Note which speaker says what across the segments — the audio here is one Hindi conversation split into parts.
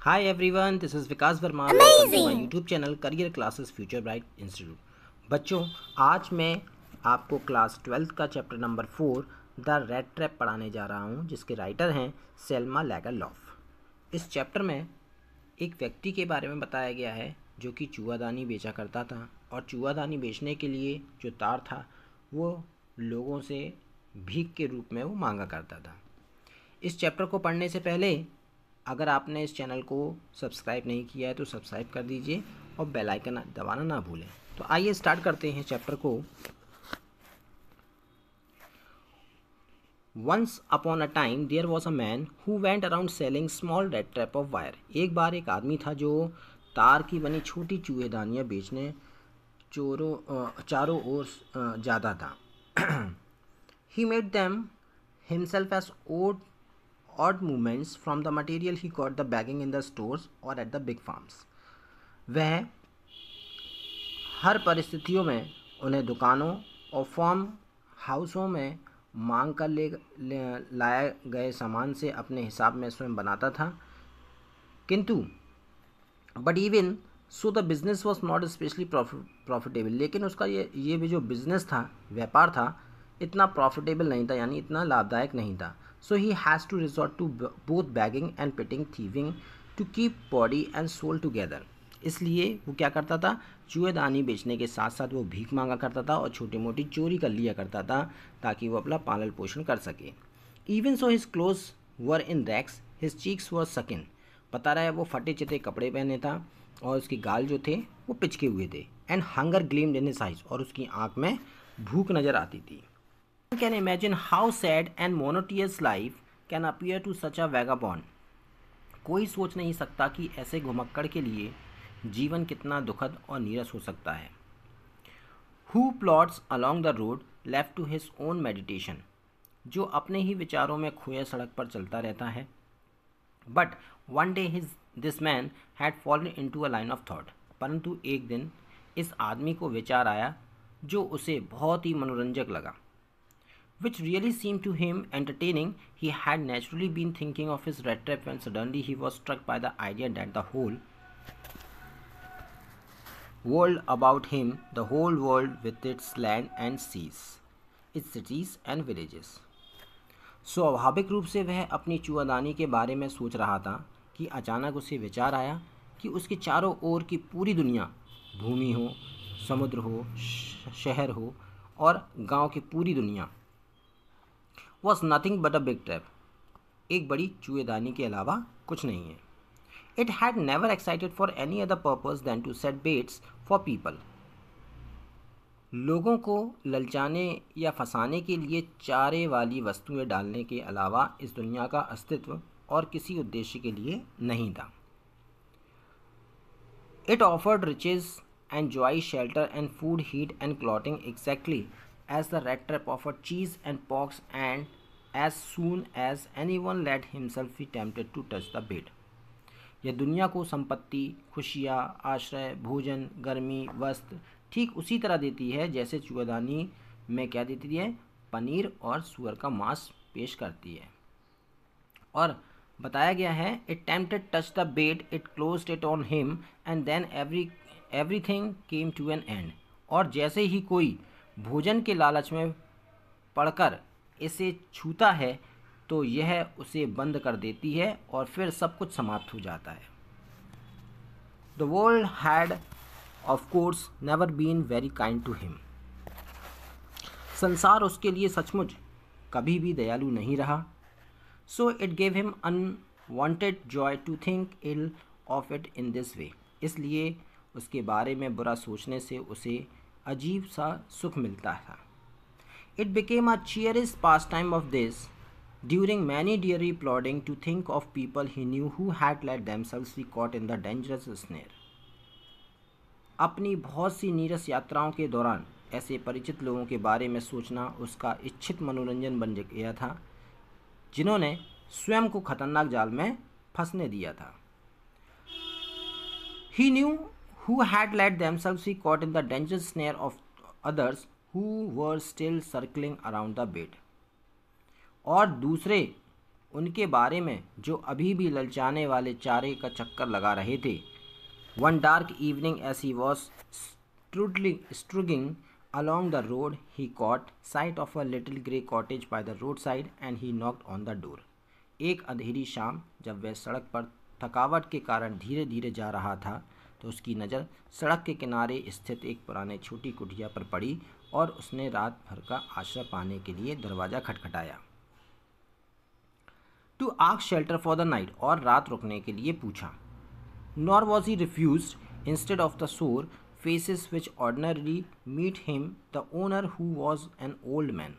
Speaker 1: Hi everyone, this is Vikas Verma. Welcome to my YouTube channel Career Classes Future Bright Institute. बच्चों, आज मैं आपको क्लास 12th का chapter number 4 the rat trap पढ़ाने जा रहा हूं, जिसके राइटर हैं सेल्मा लैगरलॉफ। इस चैप्टर में एक व्यक्ति के बारे में बताया गया है जो कि चूहादानी बेचा करता था, और चूहादानी बेचने के लिए जो तार था वो लोगों से भीख के रूप में वो मांगा करता था। इस चैप्टर को पढ़ने से पहले अगर आपने इस चैनल को सब्सक्राइब नहीं किया है तो सब्सक्राइब कर दीजिए और बेल आइकन दबाना ना भूलें। तो आइए स्टार्ट करते हैं चैप्टर को। Once upon a time there was a man who went around selling small rat trap of wire. एक बार एक आदमी था जो तार की बनी छोटी चूहेदानियाँ बेचने चारों ओर ज़्यादा था। He made them himself as odd movements from the material he got the bagging in the stores or at the big farms. वह हर परिस्थितियों में उन्हें दुकानों और फार्म हाउसों में मांग कर लाए गए सामान से अपने हिसाब में स्वयं बनाता था। किंतु but even so the business was not specially profitable. लेकिन उसका ये भी जो बिजनेस था, व्यापार था, इतना प्रॉफिटेबल नहीं था, यानी इतना लाभदायक नहीं था। So he has to resort to both begging and petty thieving to keep body and soul together. इसलिए वो क्या करता था, चूहेदानी बेचने के साथ साथ वो भीख मांगा करता था और छोटी मोटी चोरी कर लिया करता था ताकि वो अपना पालन पोषण कर सके। इवन सो हिज क्लोज वर इन रैक्स, हिज चीक्स वर सकिन। पता रहा है वो फटे चिटे कपड़े पहने था और उसके गाल जो थे वो पिचके हुए थे। And hunger gleamed in his eyes, और उसकी आंख में भूख नजर आती थी। Can imagine how sad and monotonous life can appear to such a vagabond. कोई सोच नहीं सकता कि ऐसे घुमक्कड़ के लिए जीवन कितना दुखद और नीरस हो सकता है। Who plods along the road left to his own meditation, जो अपने ही विचारों में खोए सड़क पर चलता रहता है। But one day this man had fallen into a line of thought. परंतु एक दिन इस आदमी को विचार आया जो उसे बहुत ही मनोरंजक लगा। Which really seemed to him entertaining. He had naturally been thinking of his red trap when suddenly he was struck by the idea that the whole world about him, the whole world with its land and seas, its cities and villages. स्वाभाविक रूप से वह अपनी चूहादानी के बारे में सोच रहा था कि अचानक उसे विचार आया कि उसके चारों ओर की पूरी दुनिया, भूमि हो, समुद्र हो, शहर हो और गांव की पूरी दुनिया was nothing but a big trap, एक बड़ी चूहेदानी के अलावा कुछ नहीं है। It had never excited for any other purpose than to set baits for people. लोगों को ललचाने या फंसाने के लिए चारे वाली वस्तुएं डालने के अलावा इस दुनिया का अस्तित्व और किसी उद्देश्य के लिए नहीं था। It offered riches and joy, shelter and food, heat and clothing exactly as the rat trap offered cheese and pork, and as soon as anyone let himself be tempted to touch the bait. यह दुनिया को संपत्ति, खुशियाँ, आश्रय, भोजन, गर्मी, वस्त्र ठीक उसी तरह देती है जैसे चूहेदानी में क्या देती है, पनीर और सुअर का मांस पेश करती है। और बताया गया है, it tempted touch the bait, it closed it on him and then everything came to an end. और जैसे ही कोई भोजन के लालच में पड़कर इसे छूता है तो यह उसे बंद कर देती है और फिर सब कुछ समाप्त हो जाता है। The world had of course never been very kind to him. संसार उसके लिए सचमुच कभी भी दयालु नहीं रहा। So it gave him unwanted joy to think ill of it in this way. इसलिए उसके बारे में बुरा सोचने से उसे अजीब सा सुख मिलता था। It became a cheeriest pastime of this, during many dreary plodding, to think of people he knew who had let themselves be caught in the dangerous snare. अपनी बहुत सी नीरस यात्राओं के दौरान ऐसे परिचित लोगों के बारे में सोचना उसका इच्छित मनोरंजन बन गया था जिन्होंने स्वयं को खतरनाक जाल में फंसने दिया था। He knew who had let themselves be caught in the dangerous snare of others who were still circling around the bait. और दूसरे उनके बारे में जो अभी भी ललचाने वाले चारे का चक्कर लगा रहे थे। One dark evening, as he was struggling along the road, he caught sight of a little grey cottage by the roadside and he knocked on the door. एक अंधेरी शाम जब वह सड़क पर थकावट के कारण धीरे धीरे जा रहा था तो उसकी नज़र सड़क के किनारे स्थित एक पुराने छोटी कुटिया पर पड़ी और उसने रात भर का आश्रय पाने के लिए दरवाज़ा खटखटाया। To ask shelter for the night, और रात रुकने के लिए पूछा। Nor was he refused. Instead of the sore faces which ordinarily meet him, the owner, who was an old man,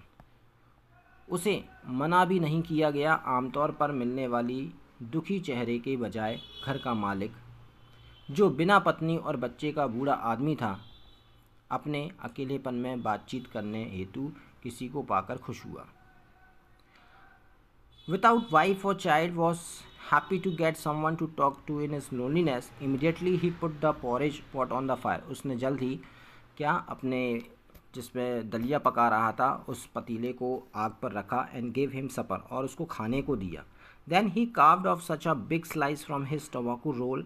Speaker 1: उसे मना भी नहीं किया गया। आमतौर पर मिलने वाली दुखी चेहरे के बजाय घर का मालिक, जो बिना पत्नी और बच्चे का बूढ़ा आदमी था, अपने अकेलेपन में बातचीत करने हेतु किसी को पाकर खुश हुआ। Without wife or child, was happy to get someone to talk to in his loneliness. Immediately he put the porridge pot on the fire. उसने जल्द ही अपने जिसमें दलिया पका रहा था उस पतीले को आग पर रखा and gave him supper, और उसको खाने को दिया। Then he carved off such a big slice from his tobacco roll.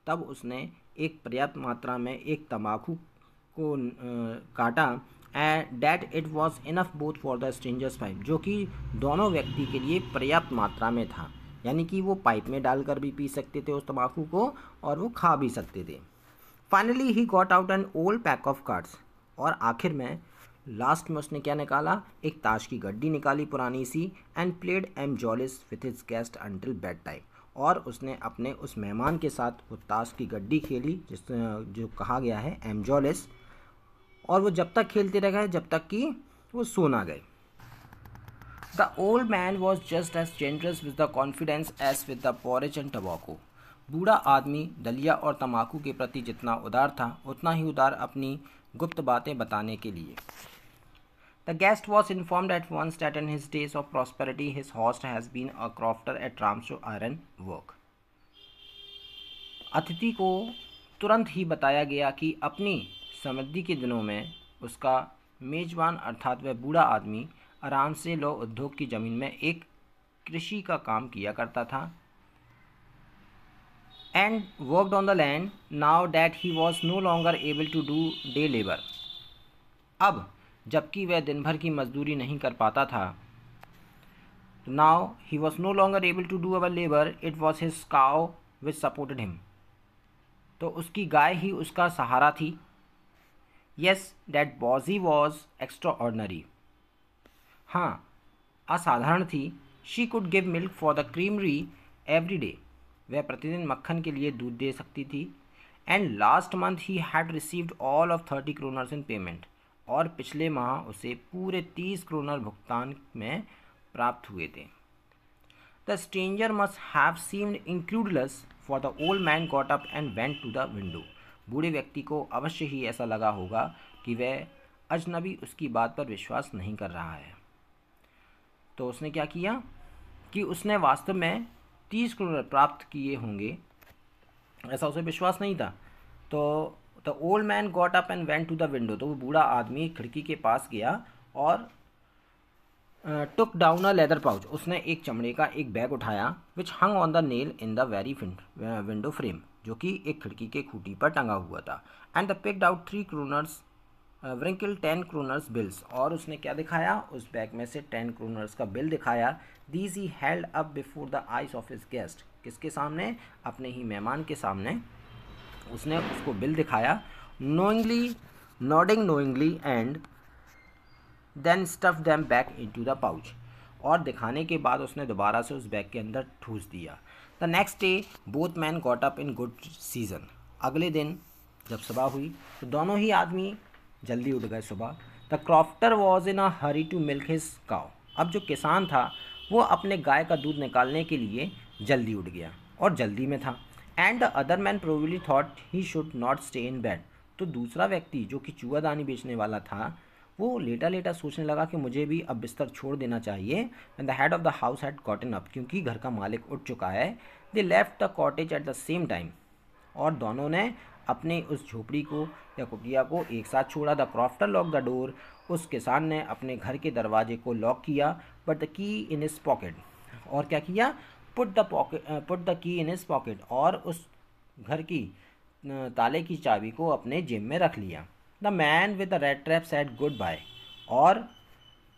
Speaker 1: तब उसने एक पर्याप्त मात्रा में एक तंबाकू को काटा and that it was enough both for the strangers pipe, जो कि दोनों व्यक्ति के लिए पर्याप्त मात्रा में था, यानी कि वो पाइप में डालकर भी पी सकते थे उस तंबाकू को और वो खा भी सकते थे। Finally he got out an old pack of cards, और आखिर में लास्ट में उसने क्या निकाला, एक ताश की गड्डी निकाली पुरानी सी, and played mjolis with his guest until bedtime, और उसने अपने उस मेहमान के साथ वो ताश की गड्डी खेली जो कहा गया है एमजोलिस, और वो जब तक खेलते रह गए जब तक कि वो सो ना गए। The old man was just as generous with the confidence as with the porridge and tobacco. बूढ़ा आदमी दलिया और तम्बाकू के प्रति जितना उदार था उतना ही उदार अपनी गुप्त बातें बताने के लिए। The guest was informed at once that in his days of prosperity his host has been a crofter at Ramsjo iron work. अतिथि को तुरंत ही बताया गया कि अपनी समृद्धि के दिनों में उसका मेजबान अर्थात वह बूढ़ा आदमी आराम से लौह उद्योग की ज़मीन में एक कृषि का काम किया करता था, and worked on the land now that he was no longer able to do day labour. अब जबकि वह दिन भर की मजदूरी नहीं कर पाता था, now he was no longer able to do our labour, it was his cow which supported him. तो उसकी गाय ही उसका सहारा थी। Yes, that Bosie was extraordinary. हाँ, असाधारण थी। She could give milk for the creamery every day. वह प्रतिदिन मक्खन के लिए दूध दे सकती थी। And last month he had received all of 30 kroners in payment. और पिछले माह उसे पूरे 30 क्रोनर भुगतान में प्राप्त हुए थे। The stranger must have seemed incredulous, for the old man got up and went to the window. बूढ़े व्यक्ति को अवश्य ही ऐसा लगा होगा कि वह अजनबी उसकी बात पर विश्वास नहीं कर रहा है। तो उसने क्या किया कि उसने वास्तव में 30 करोड़ प्राप्त किए होंगे, ऐसा उसे विश्वास नहीं था। तो the old man got up and went to the window, तो वो बूढ़ा आदमी खिड़की के पास गया और took down a leather pouch, उसने एक चमड़े का एक बैग उठाया, which hung on the nail in the very window frame, जो कि एक खिड़की के खूंटी पर टंगा हुआ था। And the picked out 3 kroners wrinkle 10 kroners bills, और उसने क्या दिखाया, उस बैग में से 10 क्रोनर्स का बिल दिखाया। These he held up before the eyes of his guest, किसके सामने, अपने ही मेहमान के सामने उसने उसको बिल दिखाया। Nodding knowingly and then stuff them back into the pouch, और दिखाने के बाद उसने दोबारा से उस बैग के अंदर ठूस दिया। The next day both man got up in good season, अगले दिन जब सुबह हुई तो दोनों ही आदमी जल्दी उठ गए सुबह। The crofter was in a hurry to milk his cow, अब जो किसान था वो अपने गाय का दूध निकालने के लिए जल्दी उठ गया और जल्दी में था। And the other man probably thought he should not stay in bed, तो दूसरा व्यक्ति जो कि चूआदानी बेचने वाला था वो लेटा लेटा सोचने लगा कि मुझे भी अब बिस्तर छोड़ देना चाहिए। And the head of the house had gotten up, क्योंकि घर का मालिक उठ चुका है। They left the cottage at the same time, और दोनों ने अपने उस झोपड़ी को या कुटिया को एक साथ छोड़ा। The crofter lock the door, उस किसान ने अपने घर के दरवाजे को लॉक किया, but the key in his pocket, और क्या किया, put the key in his pocket, और उस घर की ताले की चाबी को अपने जेब में रख लिया। The man with the rat trap said goodbye, और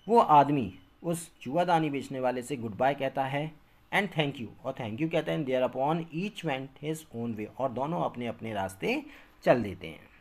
Speaker 1: वो आदमी उस जुआदानी बेचने वाले से गुड बाय कहता है, एंड थैंक यू, और थैंक यू कहते हैं। Thereupon each went his own way, और दोनों अपने अपने रास्ते चल देते हैं।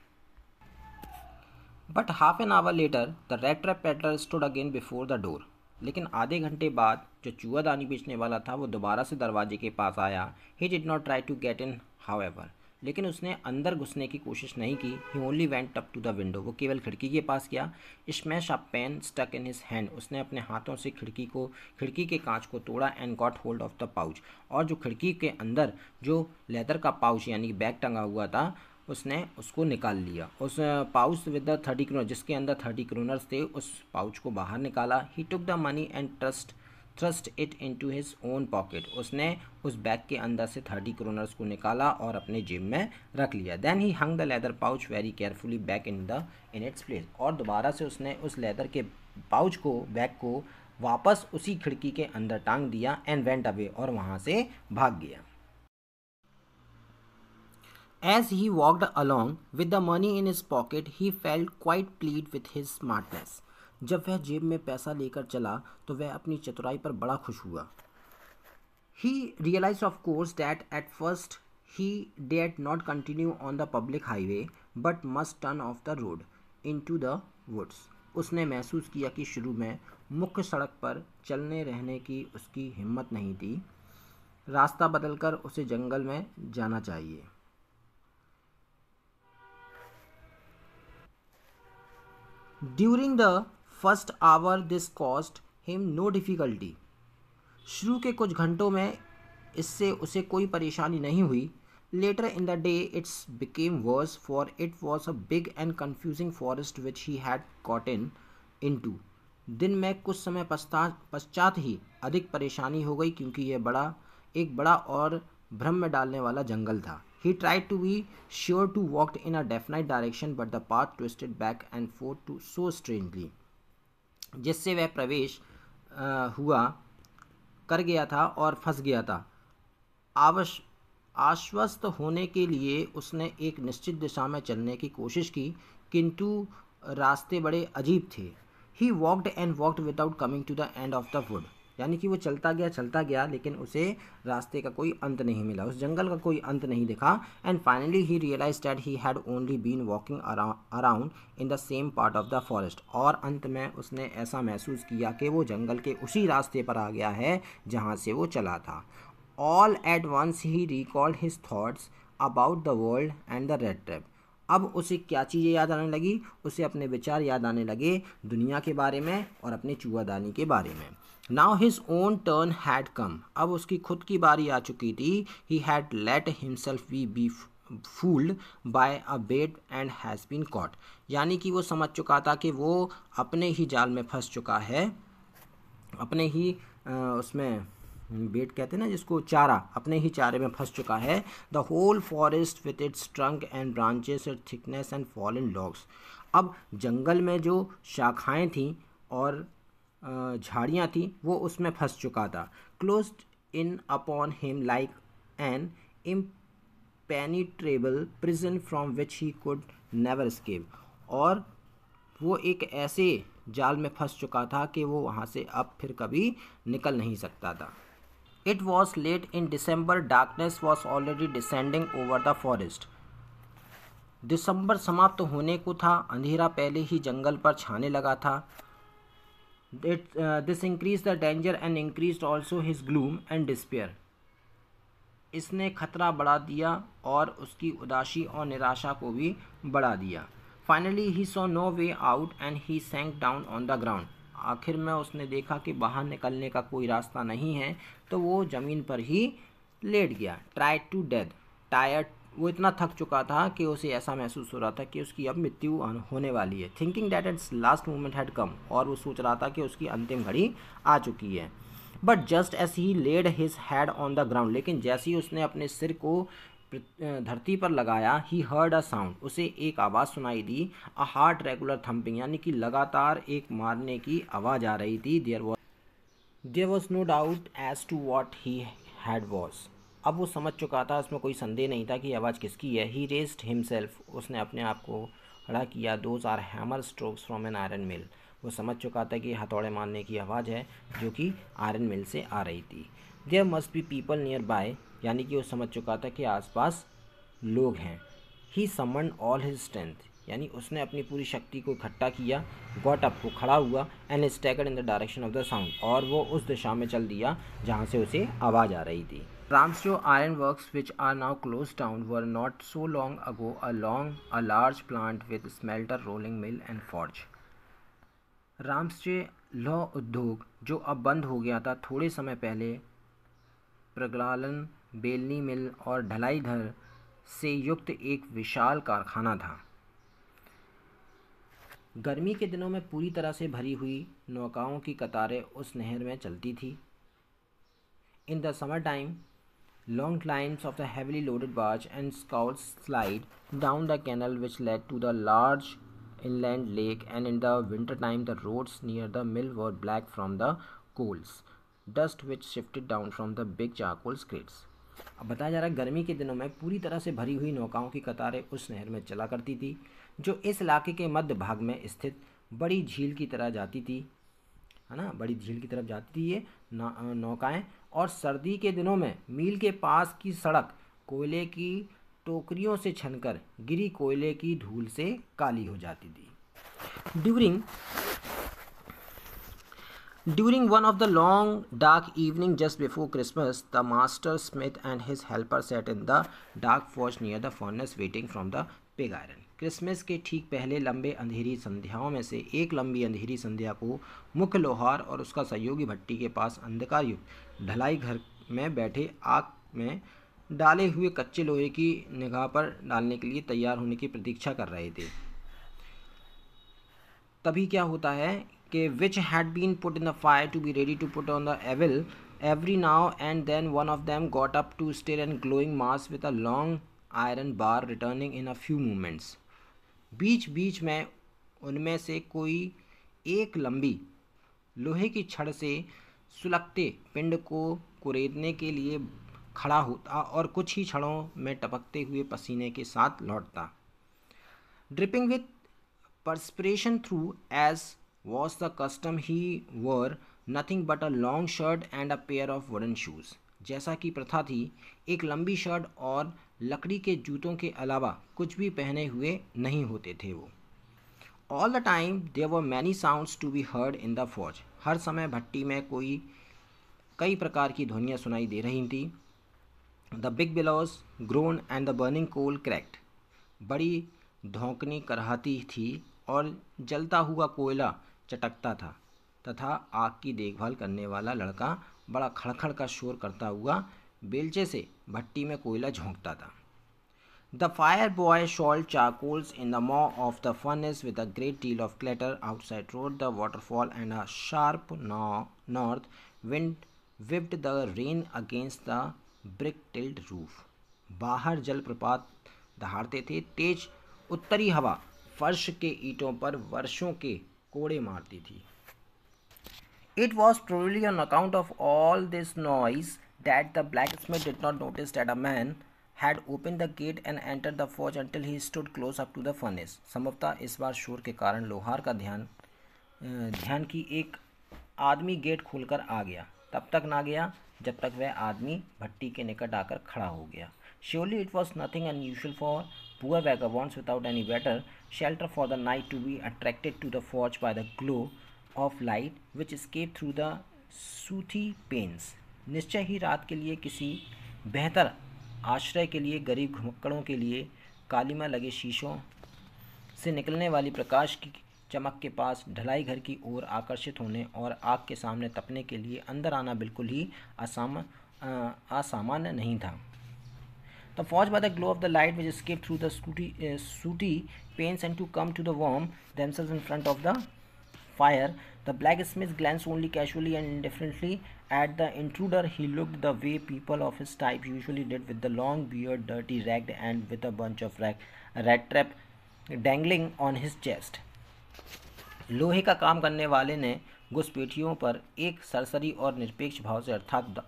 Speaker 1: But half an hour later the rat trap peddler stood again before the door, लेकिन आधे घंटे बाद जो चूआदानी बेचने वाला था वो दोबारा से दरवाजे के पास आया। He did not try to get in however, लेकिन उसने अंदर घुसने की कोशिश नहीं की। He only went up to the window, वो केवल खिड़की के पास गया। Smash a pane stuck in his hand, उसने अपने हाथों से खिड़की के कांच को तोड़ा। And got hold of the pouch, और जो खिड़की के अंदर जो लेदर का पाउच यानी कि बैग टंगा हुआ था उसने उसको निकाल लिया। उस पाउच विद द 30 क्रोनर, जिसके अंदर 30 क्रोनर्स थे, उस पाउच को बाहर निकाला। He took the money and thrust it into his own pocket, उसने उस बैग के अंदर से 30 क्रोनर्स को निकाला और अपने जेब में रख लिया। Then he hung the leather pouch very carefully back in its place, और दोबारा से उसने उस लेदर के पाउच को, बैग को वापस उसी खिड़की के अंदर टांग दिया। एंड वेंट अवे, और वहाँ से भाग गया। As he walked along with the money in his pocket, he felt quite pleased with his smartness. जब वह जेब में पैसा लेकर चला तो वह अपनी चतुराई पर बड़ा खुश हुआ। He realized of course that at first he dared not continue on the public highway but must turn off the road into the woods. उसने महसूस किया कि शुरू में मुख्य सड़क पर चलने रहने की उसकी हिम्मत नहीं थी, रास्ता बदलकर उसे जंगल में जाना चाहिए। During the first hour this caused him no difficulty. शुरू के कुछ घंटों में इससे उसे कोई परेशानी नहीं हुई। Later in the day it's became worse, for it was a big and confusing forest which he had gotten into. दिन में कुछ समय पश्चात ही अधिक परेशानी हो गई, क्योंकि यह एक बड़ा और भ्रम में डालने वाला जंगल था। He tried to be sure to walk in a definite direction, but the path twisted back and forth so strangely. जिससे वह प्रवेश हुआ कर गया था और फंस गया था। आश्वस्त होने के लिए उसने एक निश्चित दिशा में चलने की कोशिश की, किंतु रास्ते बड़े अजीब थे। He walked and walked without coming to the end of the wood. यानी कि वो चलता गया लेकिन उसे रास्ते का कोई अंत नहीं मिला, उस जंगल का कोई अंत नहीं दिखा। And finally he realise that he had only been walking around in the same part of the forest, और अंत में उसने ऐसा महसूस किया कि वो जंगल के उसी रास्ते पर आ गया है जहाँ से वो चला था। All at once he recalled his thoughts about the world and the rat trap. अब उसे क्या चीज़ें याद आने लगी, उसे अपने विचार याद आने लगे दुनिया के बारे में और अपने चूआदानी के बारे में। Now his own turn had come, अब उसकी खुद की बारी आ चुकी थी। He had let himself be fooled by a bait and has been caught, यानी कि वो समझ चुका था कि वो अपने ही जाल में फंस चुका है, अपने ही उसमें बेट कहते हैं ना जिसको, चारा, अपने ही चारे में फंस चुका है। The whole forest with its trunk and branches and thickness and fallen logs, अब जंगल में जो शाखाएं थीं और झाड़ियाँ थीं वो उसमें फंस चुका था। Closed in upon him like an impenetrable prison from which he could never escape, और वो एक ऐसे जाल में फंस चुका था कि वो वहाँ से अब फिर कभी निकल नहीं सकता था। It was late in December. Darkness was already descending over the forest. दिसंबर समाप्त होने को था, अंधेरा पहले ही जंगल पर छाने लगा था। This increased the danger and increased also his gloom and despair. इसने खतरा बढ़ा दिया और उसकी उदासी और निराशा को भी बढ़ा दिया। Finally he saw no way out and he sank down on the ground. आखिर में उसने देखा कि बाहर निकलने का कोई रास्ता नहीं है, तो वो ज़मीन पर ही लेट गया। Tried to death, tired, वो इतना थक चुका था कि उसे ऐसा महसूस हो रहा था कि उसकी अब मृत्यु होने वाली है। Thinking that its last moment had come, और वो सोच रहा था कि उसकी अंतिम घड़ी आ चुकी है। But just as he laid his head on the ground, लेकिन जैसे ही उसने अपने सिर को धरती पर लगाया, he heard a sound, उसे एक आवाज़ सुनाई दी। A heart regular thumping, यानी कि लगातार एक मारने की आवाज़ आ रही थी। There was no doubt as to what he had was. अब वो समझ चुका था, उसमें कोई संदेह नहीं था कि आवाज़ किसकी है। ही रेस्ड हिमसेल्फ, उसने अपने आप को खड़ा किया। Those are hammer strokes from an iron mill. वो समझ चुका था कि हथौड़े मारने की आवाज़ है जो कि आयरन मिल से आ रही थी। There must be people nearby, यानी कि वो समझ चुका था कि आसपास लोग हैं। ही समन ऑल हिज स्ट्रेंथ, यानी उसने अपनी पूरी शक्ति को इकट्ठा किया। गॉट अप, वो खड़ा हुआ। And staggered in the direction of the sound, और वो उस दिशा में चल दिया जहाँ से उसे आवाज़ आ रही थी। Ramsjo iron works, which are now closed down, were not so long ago a large plant with smelter, rolling mill and forge. रामस्जे लौह उद्योग, जो अब बंद हो गया था, थोड़े समय पहले प्रगलालन, बेलनी मिल और ढलाई घर से युक्त एक विशाल कारखाना था। गर्मी के दिनों में पूरी तरह से भरी हुई नौकाओं की कतारें उस नहर में चलती थी। In the summer time, long lines of the heavily loaded barge and scows slide down the canal which led to the large inland lake, and in the winter time the roads near the mill were black from the coals dust which shifted down from the big charcoal grates. अब बताया जा रहा है गर्मी के दिनों में पूरी तरह से भरी हुई नौकाओं की कतारें उस नहर में चला करती थी जो इस इलाके के मध्य भाग में स्थित बड़ी झील की तरह जाती थी, है ना, बड़ी झील की तरफ जाती थी ये नौकाएं। और सर्दी के दिनों में मील के पास की सड़क कोयले की टोकरियों से छनकर गिरी कोयले की धूल से काली हो जाती थी। During one of the long dark evening just before Christmas, the master smith and his helper sat in the dark forge near the furnace waiting from the pig iron. Christmas के ठीक पहले लंबे अंधेरी संध्याओं में से एक लंबी अंधेरी संध्या को मुख्य लोहार और उसका सहयोगी भट्टी के पास अंधकार युक्त ढलाई घर में बैठे आग में डाले हुए कच्चे लोहे की निगाह पर डालने के लिए तैयार होने की प्रतीक्षा कर रहे थे। तभी क्या होता है कि which had been put in the fire to be ready to put on the anvil. Every now and then one of them got up to stare and glowing mass with a long iron bar returning in a few moments. बीच बीच में उनमें से कोई एक लंबी लोहे की छड़ से सुलगते पिंड को कुरेदने के लिए खड़ा होता और कुछ ही क्षणों में टपकते हुए पसीने के साथ लौटता। Dripping with perspiration through, as was the custom, he wore nothing but a long shirt and a pair of wooden shoes. जैसा कि प्रथा थी, एक लंबी शर्ट और लकड़ी के जूतों के अलावा कुछ भी पहने हुए नहीं होते थे वो। All the time there were many sounds to be heard in the forge. हर समय भट्टी में कई प्रकार की ध्वनियाँ सुनाई दे रही थी। The big bellows groaned and the burning coal cracked. बड़ी धौंकनी कराहती थी और जलता हुआ कोयला चटकता था तथा आग की देखभाल करने वाला लड़का बड़ा खड़खड़ का शोर करता हुआ बेलचे से भट्टी में कोयला झोंकता था। The fire boy shovelled charcoals in the maw of the furnace with a great deal of clatter outside roared the waterfall and a sharp north wind whipped the rain against the brick tiled roof. बाहर जलप्रपात दहाड़ते थे, तेज उत्तरी हवा फर्श के ईंटों पर वर्षों के कोड़े मारती थी। It was probably on account of all this noise that the blacksmith did not notice that a man had opened the gate and entered the forge until he stood close up to the furnace. संभवतः इस बार शोर के कारण लोहार का ध्यान की एक आदमी गेट खोलकर आ गया, तब तक ना गया जब तक वह आदमी भट्टी के निकट आकर खड़ा हो गया। Surely it was nothing unusual for poor vagabonds without any better shelter for the night to be attracted to the forge by the glow of light which escaped through the sooty panes. निश्चय ही रात के लिए किसी बेहतर आश्रय के लिए गरीब घुमक्कड़ों के लिए कालीमा लगे शीशों से निकलने वाली प्रकाश की चमक के पास ढलाई घर की ओर आकर्षित होने और आग के सामने तपने के लिए अंदर आना बिल्कुल ही असामान्य नहीं था। The forge by the glow of the light which escaped through the sooty panes and to come to the warm themselves in front of the fire. The blacksmith glanced only casually and indifferently at the intruder. He looked the way people of his type usually did, with the long beard, dirty, ragged, and with a bunch of rat trap dangling on his chest. लोहे का काम करने वाले ने घुसपैठियों पर एक सरसरी और निरपेक्ष भाव से अर्थात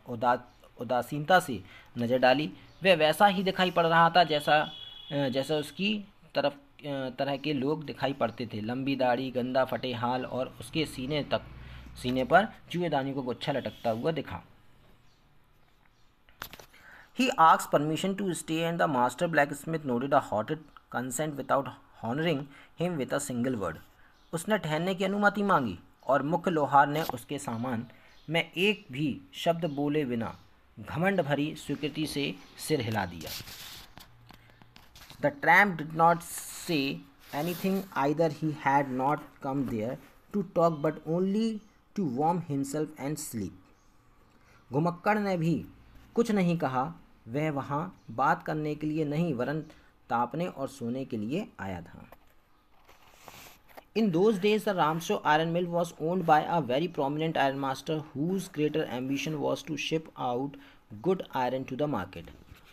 Speaker 1: उदासीनता से नज़र डाली। वह वैसा ही दिखाई पड़ रहा था जैसा उसकी तरह के लोग दिखाई पड़ते थे। लंबी दाढ़ी, गंदा फटे हाल और उसके सीने पर चूहेदानी को गुच्छा लटकता हुआ दिखा। He asked permission to stay and the master blacksmith nodded a haughty consent without honoring him with a single word. उसने ठहरने की अनुमति मांगी और मुख्य लोहार ने उसके सामान में एक भी शब्द बोले बिना घमंड भरी स्वीकृति से सिर हिला दिया। The tramp did not say anything either. He had not come there to talk but only to warm himself and sleep. घुमक्कड़ ने भी कुछ नहीं कहा। वह वहाँ बात करने के लिए नहीं वरन तापने और सोने के लिए आया था। In those days, the Ramshaw iron mill was owned by a very prominent iron master whose greater ambition was to ship out good iron to the market.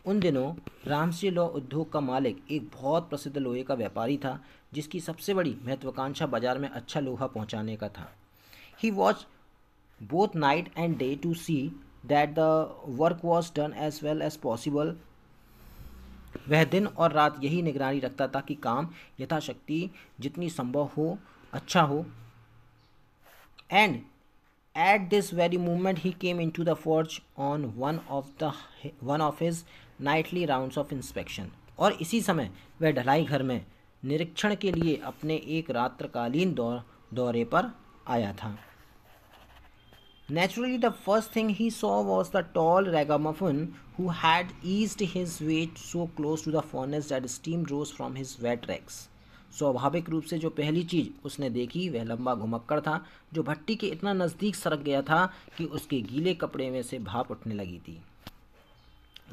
Speaker 1: उन दिनों रामसे लौह उद्योग का मालिक एक बहुत प्रसिद्ध लोहे का व्यापारी था जिसकी सबसे बड़ी महत्वाकांक्षा बाजार में अच्छा लोहा पहुंचाने का था। He watched both night and day to see that the work was done as well as possible. वह दिन और रात यही निगरानी रखता था कि काम यथाशक्ति जितनी संभव हो अच्छा हो। And at this very moment he came into the forge on one of his nightly rounds of inspection. और इसी समय वह ढलाई घर में निरीक्षण के लिए अपने एक रात्रकालीन दौरे पर आया था। Naturally, the first thing he saw was the tall ragamuffin who had eased his way so close to the furnace that steam rose from his wet rags. स्वाभाविक रूप से जो पहली चीज़ उसने देखी वह लंबा घुमक्कड़ था जो भट्टी के इतना नज़दीक सरक गया था कि उसके गीले कपड़े में से भाप उठने लगी थी।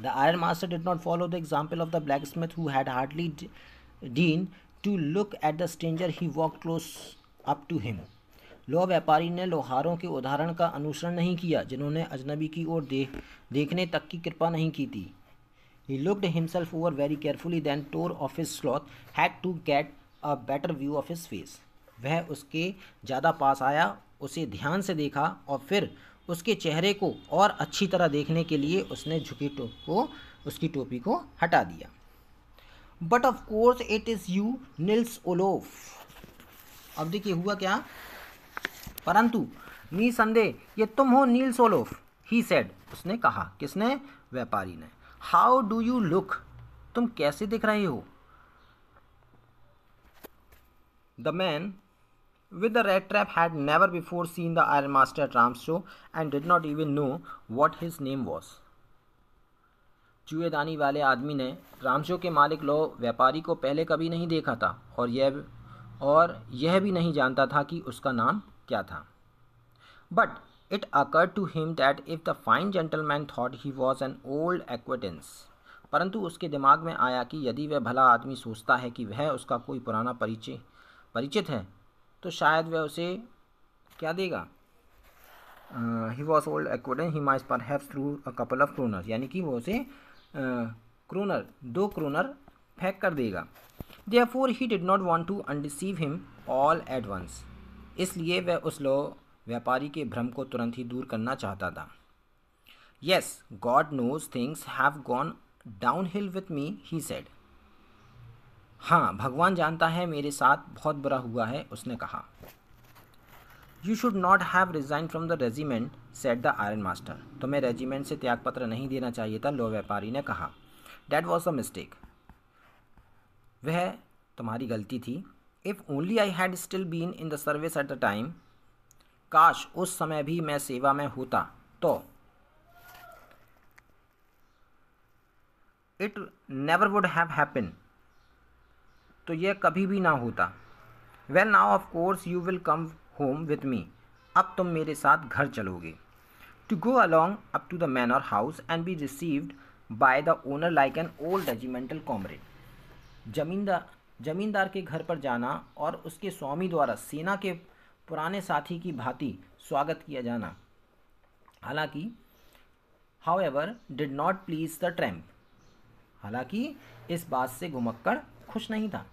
Speaker 1: The iron master did not follow the example of the blacksmith who had hardly deigned to look at the stranger. He walked close up to him. लौह व्यापारी ने लोहारों के उदाहरण का अनुसरण नहीं किया जिन्होंने अजनबी की ओर देखने तक की कृपा नहीं की थी। He looked himself over very carefully, then tore off his cloth, had to get a better view of his face. वह उसके ज़्यादा पास आया, उसे ध्यान से देखा और फिर उसके चेहरे को और अच्छी तरह देखने के लिए उसने उसकी टोपी को हटा दिया। But of course it is you, Nils Olof. अब देखिए हुआ क्या, परंतु निसंदेह ये तुम हो नील्स ओलोफ। ही सेड, उसने कहा। किसने? व्यापारी ने। हाउ डू यू लुक, तुम कैसे दिख रहे हो? The man with the rat trap had never before seen the iron master at Ramshaw and did not even know what his name was. चूहेदानी वाले आदमी ने रामशो के मालिक लौह व्यापारी को पहले कभी नहीं देखा था और यह भी नहीं जानता था कि उसका नाम क्या था। But it occurred to him that if the fine gentleman thought he was an old acquaintance, परंतु उसके दिमाग में आया कि यदि वह भला आदमी सोचता है कि वह उसका कोई पुराना परिचित है तो शायद वह उसे क्या देगा। He was old acquaintance, he might perhaps through a couple of kroners, यानी कि वो उसे दो क्रोनर फेंक कर देगा। Therefore he did not want to undeceive him all at once. इसलिए वह उस लौह व्यापारी के भ्रम को तुरंत ही दूर करना चाहता था। Yes, God knows things have gone downhill with me, he said. हाँ, भगवान जानता है मेरे साथ बहुत बुरा हुआ है, उसने कहा। You should not have resigned from the regiment, said the iron master. तुम्हें रेजिमेंट से त्यागपत्र नहीं देना चाहिए था, लौह व्यापारी ने कहा। That was a mistake. वह तुम्हारी गलती थी। If only I had still been in the service at the time, काश उस समय भी मैं सेवा में होता तो। It never would have happened. तो यह कभी भी ना होता। Well, now of course you will come home with me. अब तुम मेरे साथ घर चलोगे। To go along up to the manor house and be received by the owner like an old regimental comrade. जमींदार के घर पर जाना और उसके स्वामी द्वारा सेना के पुराने साथी की भांति स्वागत किया जाना हालांकि however did not please the tramp. हालांकि इस बात से घुमक्कड़ खुश नहीं था।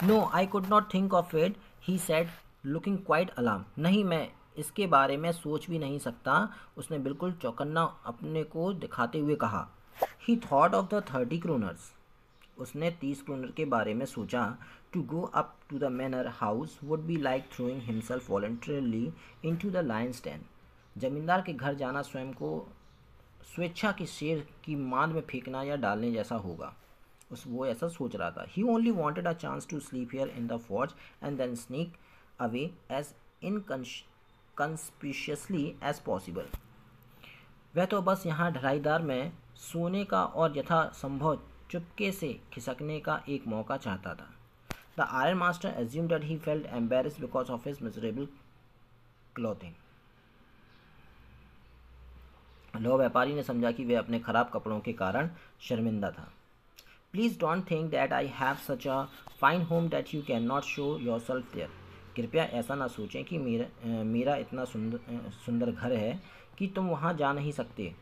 Speaker 1: No, I could not think of it. He said looking quite alarm. नहीं, मैं इसके बारे में सोच भी नहीं सकता, उसने बिल्कुल चौकन्ना अपने को दिखाते हुए कहा। He thought of the 30 kroners. उसने 30 क्रोनर के बारे में सोचा। To go up to the manor house would be like throwing himself voluntarily into the lion's den. जमींदार के घर जाना स्वयं को स्वेच्छा के शेर की मांद में फेंकना या डालने जैसा होगा। वो ऐसा सोच रहा था। He only wanted a chance to sleep here in the forge and then sneak away as inconspicuously as possible. वह तो बस यहाँ ढलाईदार में सोने का और यथासंभव चुपके से खिसकने का एक मौका चाहता था। The iron master assumed that he felt embarrassed because of his miserable clothing. लौह व्यापारी ने समझा कि वह अपने खराब कपड़ों के कारण शर्मिंदा था। Please don't think that I have such a fine home that you can not show yourself there. कृपया ऐसा ना सोचें कि मेरा इतना सुंदर घर है कि तुम वहाँ जा नहीं सकते।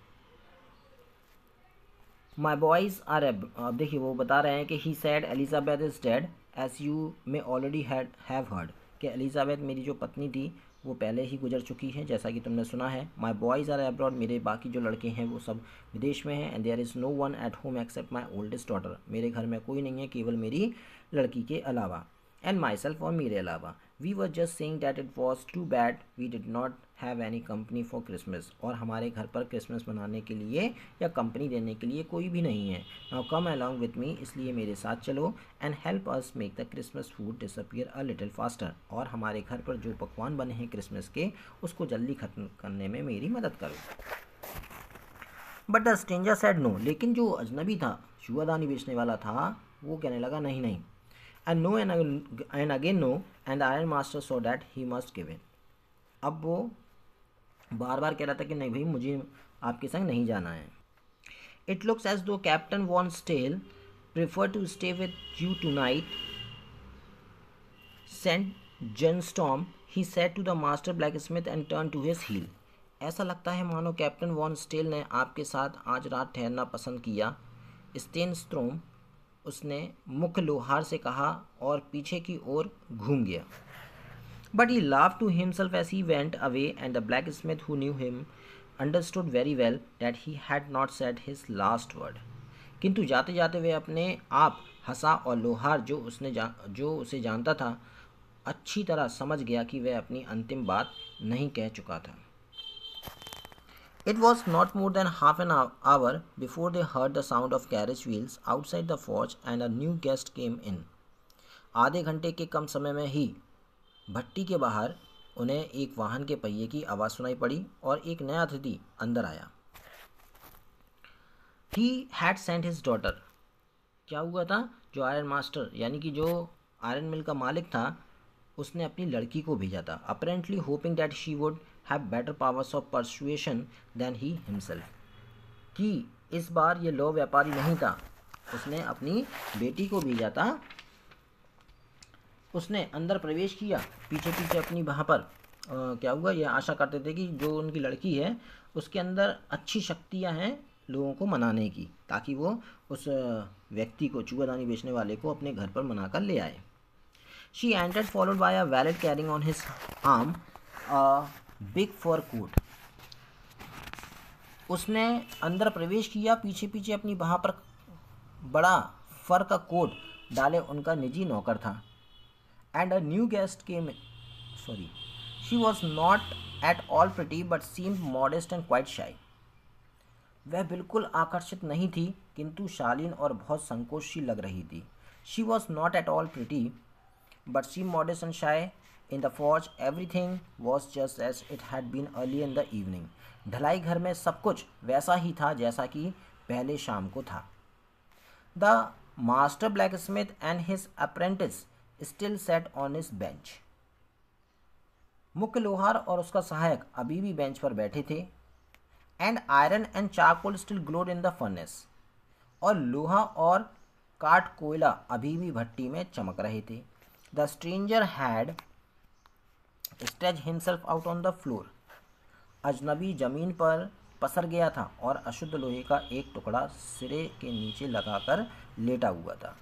Speaker 1: माई बॉयज़ आर अब देखिए वो बता रहे हैं कि he said Elizabeth is dead as you may already have heard. कि एलिजाबेथ मेरी जो पत्नी थी वो पहले ही गुजर चुकी है, जैसा कि तुमने सुना है। माई बॉयज़ आर अब्रॉड। मेरे बाकी जो लड़के हैं वो सब विदेश में हैं। And there is no one at home except my oldest daughter. मेरे घर में कोई नहीं है केवल मेरी लड़की के अलावा। एंड माई सेल्फ और मेरे अलावा। We were just saying that it was too bad we did not have any company for Christmas. और हमारे घर पर क्रिसमस मनाने के लिए या कंपनी देने के लिए कोई भी नहीं है। Now come along with me, इसलिए मेरे साथ चलो। And help us make the Christmas food disappear a little faster. और हमारे घर पर जो पकवान बने हैं क्रिसमस के उसको जल्दी ख़त्म करने में मेरी मदद करो। But the stranger said no. लेकिन जो अजनबी था, जुआदानी बेचने वाला था, वो कहने लगा नहीं नहीं। And no and again no. And the iron master saw that he must give in. अब वो बार बार कह रहा था कि नहीं भाई मुझे आपके संग नहीं जाना है। It looks as though captain von Stahle prefer to stay with you tonight saint Jenstom. He said to the master blacksmith and turn to his heel. ऐसा लगता है मानो कैप्टन वॉन स्टेल ने आपके साथ आज रात ठहरना पसंद किया। स्टेनस्ट्रोम, उसने मुख्य लोहार से कहा और पीछे की ओर घूम गया। But he laughed to himself as he went away, and the blacksmith who knew him understood very well that he had not said his last word. किंतु जाते जाते वे अपने आप हंसा और लोहार जो उसे जानता था अच्छी तरह समझ गया कि वह अपनी अंतिम बात नहीं कह चुका था। It was not more than half an hour before they heard the sound of carriage wheels outside the forge and a new guest came in. आधे घंटे के कम समय में ही भट्टी के बाहर उन्हें एक वाहन के पहिए की आवाज़ सुनाई पड़ी और एक नया अतिथि अंदर आया। He had sent his daughter. क्या हुआ था? जो आयरन मास्टर यानी कि जो आयरन मिल का मालिक था उसने अपनी लड़की को भेजा था। Apparently hoping that she would have better powers of persuasion than he himself. कि इस बार ये लौह व्यापारी नहीं था, उसने अपनी बेटी को भेजा था। उसने अंदर प्रवेश किया, पीछे पीछे अपनी वहाँ पर क्या हुआ, ये आशा करते थे कि जो उनकी लड़की है उसके अंदर अच्छी शक्तियाँ हैं लोगों को मनाने की, ताकि वो उस व्यक्ति को, चूआदानी बेचने वाले को अपने घर पर मनाकर ले आए। She entered followed by a valet carrying on his arm a big fur coat. उसने अंदर प्रवेश किया, पीछे पीछे अपनी वहाँ पर बड़ा फर का कोट डाले उनका निजी नौकर था। And a new guest came in. Sorry. She was not at all pretty but seemed modest and quite shy. वह बिल्कुल आकर्षित नहीं थी किंतु शालीन और बहुत संकोचशील लग रही थी। She was not at all pretty but seemed modest and shy. In the forge everything was just as it had been early in the evening. ढलाई घर में सब कुछ वैसा ही था जैसा कि पहले शाम को था। The master blacksmith and his apprentice still set on his bench. मुख्य लोहार और उसका सहायक अभी भी बेंच पर बैठे थे। And iron and charcoal still glowed in the furnace. और लोहा और काठ कोयला अभी भी भट्टी में चमक रहे थे। The stranger had stretch himself out on the floor. अजनबी जमीन पर पसर गया था और अशुद्ध लोहे का एक टुकड़ा सिरे के नीचे लगाकर लेटा हुआ था।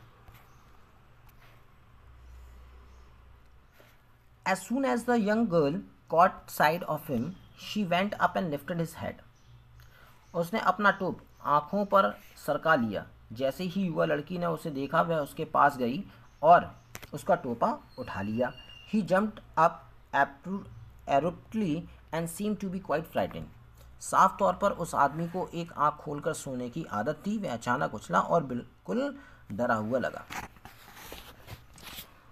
Speaker 1: As soon as the young girl caught sight of him, she went up and lifted his head. उसने अपना टोप आँखों पर सरका लिया. जैसे ही युवा लड़की ने उसे देखा वह उसके पास गई और उसका टोपा उठा लिया. He jumped up abruptly and seemed to be quite frightened. साफ तौर पर उस आदमी को एक आँख खोलकर सोने की आदत थी. वह अचानक उछला और बिल्कुल डरा हुआ लगा.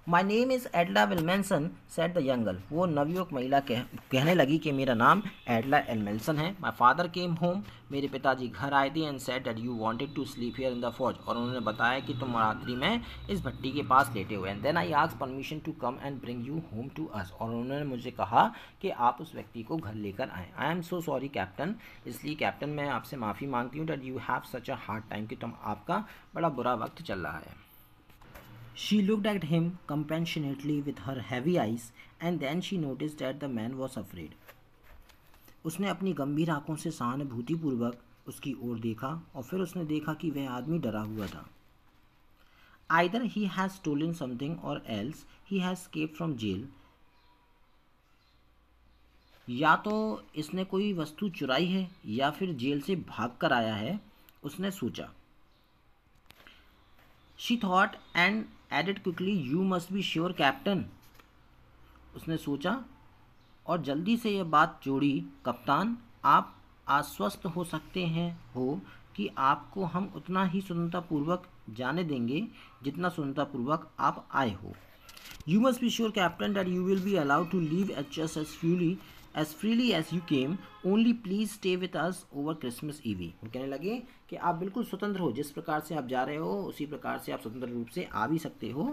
Speaker 1: My name is Edla Willmansson said the young girl. वो नवयुवक महिला कहने लगी कि मेरा नाम एडला एलमेंसन है. My father came home. मेरे पिताजी घर आए थे and said that you wanted to sleep here in the forge. और उन्होंने बताया कि तुम रात्रि में इस भट्टी के पास लेटे हुए. And then I asked permission to come and bring you home to us. और उन्होंने मुझे कहा कि आप उस व्यक्ति को घर लेकर आएँ. I am so sorry captain. इसलिए कैप्टन मैं आपसे माफ़ी मांगती हूँ that you have such a hard time, कि तुम आपका बड़ा बुरा वक्त चल रहा है. She looked at him compassionately with her heavy eyes, and then she noticed that the man was afraid. उसने अपनी गंभीर आंखों से सहानुभूतिपूर्वक उसकी ओर देखा और फिर उसने देखा कि वह आदमी डरा हुआ था. Either he has stolen something or else he has escaped from jail. या तो इसने कोई वस्तु चुराई है या फिर जेल से भाग कर आया है, उसने सोचा. She thought and added quickly, "You must be sure, Captain." उसने सोचा और जल्दी से यह बात जोड़ी, कप्तान आप आश्वस्त हो सकते हैं कि आपको हम उतना ही स्वतंत्रतापूर्वक जाने देंगे जितना स्वतंत्रतापूर्वक आप आए हो. You must be sure, Captain, that you will be allowed to leave just as freely as you came. Only please stay with us over Christmas Eve. वो कहने लगे कि आप बिल्कुल स्वतंत्र हो. जिस प्रकार से आप जा रहे हो उसी प्रकार से आप स्वतंत्र रूप से आ भी सकते हो.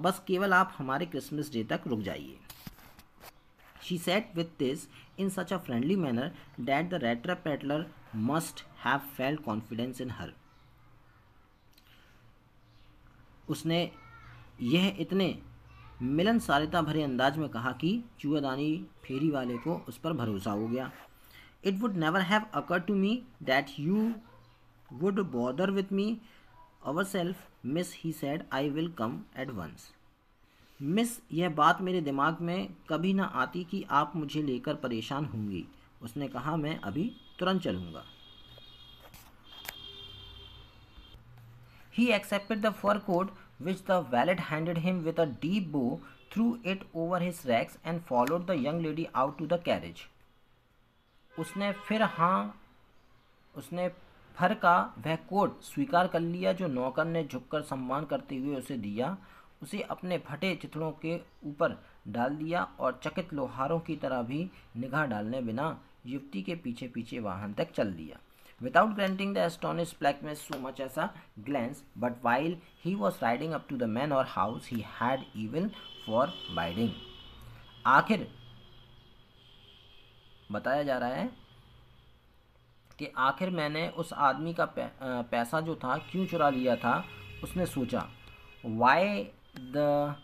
Speaker 1: बस केवल आप हमारे क्रिसमस डे तक रुक जाइए. She said with this in such a friendly manner that the rat trap peddler must have felt confidence in her. उसने यह इतने मिलनसारिता भरे अंदाज में कहा कि चूआदानी फेरी वाले को उस पर भरोसा हो गया. It would never have occurred to me that you would bother with me ourselves, miss, he said. I will come at once. Miss, यह बात मेरे दिमाग में कभी ना आती कि आप मुझे लेकर परेशान होंगी. उसने कहा मैं अभी तुरंत चलूँगा. He accepted the fur coat which the valet handed him with a deep bow, threw it over his racks and followed the young lady out to the carriage. उसने फर का वह कोट स्वीकार कर लिया जो नौकर ने झुककर सम्मान करते हुए उसे दिया. उसे अपने फटे चिथड़ों के ऊपर डाल दिया और चकित लोहारों की तरह भी निगाह डालने बिना युवती के पीछे पीछे वाहन तक चल दिया. Without granting the astonished blacksmith so much as a glance, but while he was riding up to the manor house, he had evil foreboding. आखिर बताया जा रहा है कि आखिर मैंने उस आदमी का पैसा जो था क्यों चुरा लिया था. उसने सोचा, why the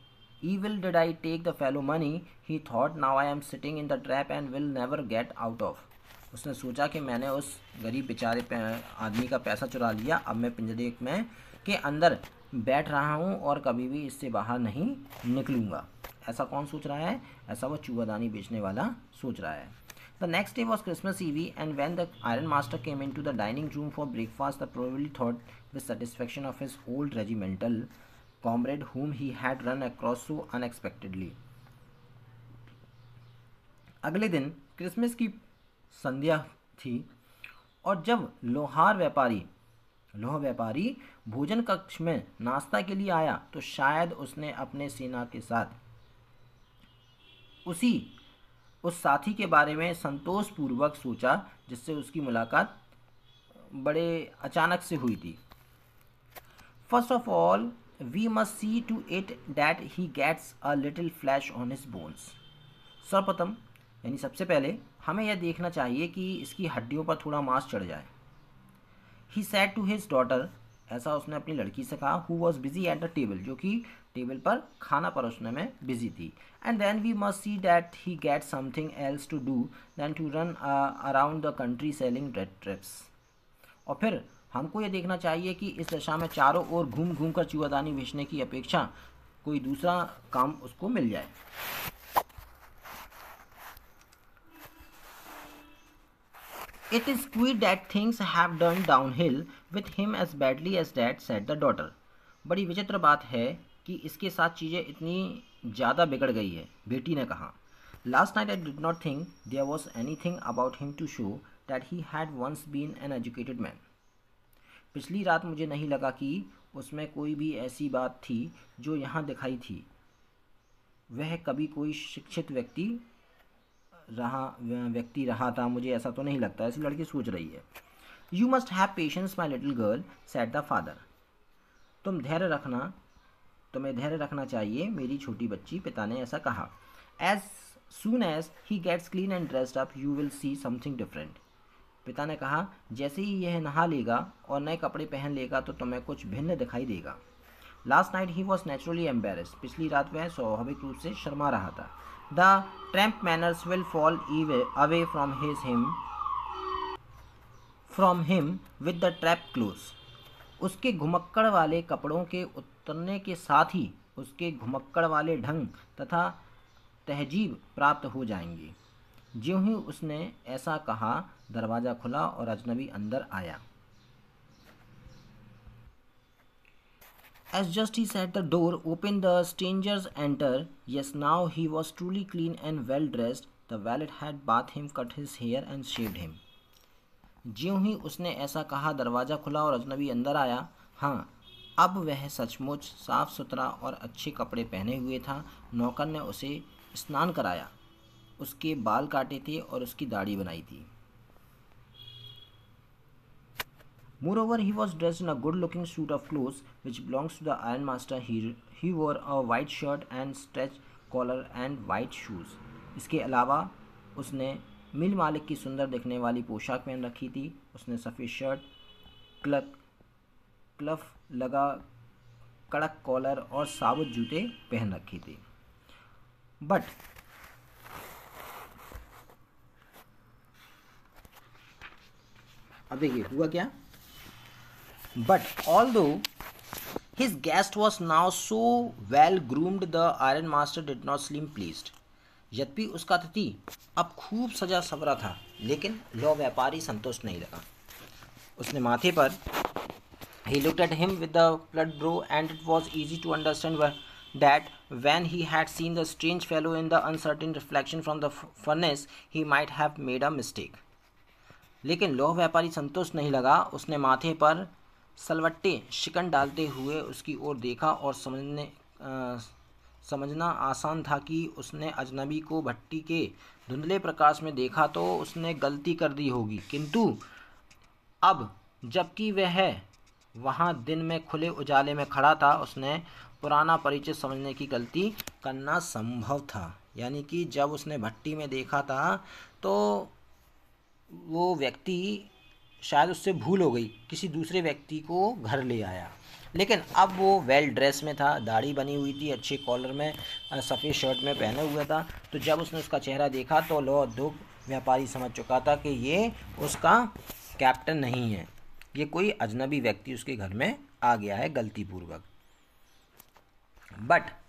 Speaker 1: evil did I take the fellow money? He thought, now I am sitting in the trap and will never get out of. उसने सोचा कि मैंने उस गरीब बेचारे आदमी का पैसा चुरा लिया. अब मैं पिंजरे में के अंदर बैठ रहा हूँ और कभी भी इससे बाहर नहीं निकलूँगा. ऐसा कौन सोच रहा है? ऐसा वो चूआदानी बेचने वाला सोच रहा है. The next day was Christmas Eve, and when the iron master came into the dining room for breakfast, the probably thought with satisfaction of his old regimental comrade whom he had run across so unexpectedly. अगले दिन क्रिसमस की संध्या थी और जब लोह व्यापारी भोजन कक्ष में नाश्ता के लिए आया तो शायद उसने अपने सेना के साथ उस साथी के बारे में संतोषपूर्वक सोचा जिससे उसकी मुलाकात बड़े अचानक से हुई थी. First of all we must see to it that he gets a little flesh on his bones. सर्वप्रथम यानी सबसे पहले हमें यह देखना चाहिए कि इसकी हड्डियों पर थोड़ा मांस चढ़ जाए. He said to his daughter, ऐसा उसने अपनी लड़की से कहा, who was busy at the table, जो कि टेबल पर खाना परोसने में बिजी थी. And then we must see that he get something else to do than to run around the country selling rat traps. और फिर हमको ये देखना चाहिए कि इस दशा में चारों ओर घूम घूम कर चूआदानी बेचने की अपेक्षा कोई दूसरा काम उसको मिल जाए। It is queer that things have turned downhill with him as badly as that, said the daughter. बड़ी विचित्र बात है कि इसके साथ चीज़ें इतनी ज़्यादा बिगड़ गई है, बेटी ने कहा। Last night I did not think there was anything about him to show that he had once been an educated man. पिछली रात मुझे नहीं लगा कि उसमें कोई भी ऐसी बात थी जो यहाँ दिखाई थी। वह कभी कोई शिक्षित व्यक्ति रहा था, मुझे ऐसा तो नहीं लगता, ऐसी लड़की सोच रही है। You must have patience my little girl, said the father. तुम्हें धैर्य रखना चाहिए मेरी छोटी बच्ची, पिता ने ऐसा कहा। As soon as he gets clean and dressed up you will see something different. पिता ने कहा, जैसे ही यह नहा लेगा और नए कपड़े पहन लेगा तो तुम्हें कुछ भिन्न दिखाई देगा। Last night he was naturally embarrassed. पिछली रात वह स्वाभाविक रूप से शर्मा रहा था। The tramp manners will fall away from him with the trap clothes. उसके घुमक्कड़ वाले कपड़ों के उतरने के साथ ही उसके घुमक्कड़ वाले ढंग तथा तहजीब प्राप्त हो जाएंगी। ज्यों ही उसने ऐसा कहा, दरवाज़ा खुला और अजनबी अंदर आया। As just he said the door open, the strangers enter. Yes, now he was truly clean and well dressed. The valet had bathed him, cut his hair and shaved him. ज्यों ही उसने ऐसा कहा, दरवाज़ा खुला और अजनबी अंदर आया। हाँ, अब वह सचमुच साफ सुथरा और अच्छे कपड़े पहने हुए था। नौकर ने उसे स्नान कराया, उसके बाल काटे थे और उसकी दाढ़ी बनाई थी। Moreover, he was dressed in a good-looking suit of clothes which belongs to the ironmaster. He wore a white shirt and stretch collar and white shoes. इसके अलावा उसने मिल मालिक की सुंदर दिखने वाली पोशाक पहन रखी थी। उसने सफ़ेद शर्ट, क्लफ लगा कड़क कॉलर और साबुत जूते पहन रखे थे। बट अब देखिए हुआ क्या। But although his guest was now so well groomed, the ironmaster did not seem pleased. यद्यपि उसका अतिथि अब खूब सजा सवरा था, लेकिन लौ व्यापारी संतुष्ट नहीं लगा। उसने माथे पर he looked at him with the blood brow, and it was easy to understand that when he had seen the strange fellow in the uncertain reflection from the furnace, he might have made a mistake. लेकिन लौह व्यापारी संतुष्ट नहीं लगा। उसने माथे पर सलवट्टे शिकन डालते हुए उसकी ओर देखा और समझना आसान था कि उसने अजनबी को भट्टी के धुंधले प्रकाश में देखा तो उसने गलती कर दी होगी, किंतु अब जबकि वह वहाँ दिन में खुले उजाले में खड़ा था, उसने पुराना परिचय समझने की गलती करना संभव था। यानी कि जब उसने भट्टी में देखा था तो वो व्यक्ति शायद उससे भूल हो गई, किसी दूसरे व्यक्ति को घर ले आया, लेकिन अब वो वेल ड्रेस में था, दाढ़ी बनी हुई थी, अच्छे कॉलर में, सफ़ेद शर्ट में पहने हुआ था। तो जब उसने उसका चेहरा देखा तो लौह उद्योग व्यापारी समझ चुका था कि ये उसका कैप्टन नहीं है, ये कोई अजनबी व्यक्ति उसके घर में आ गया है गलतीपूर्वक। But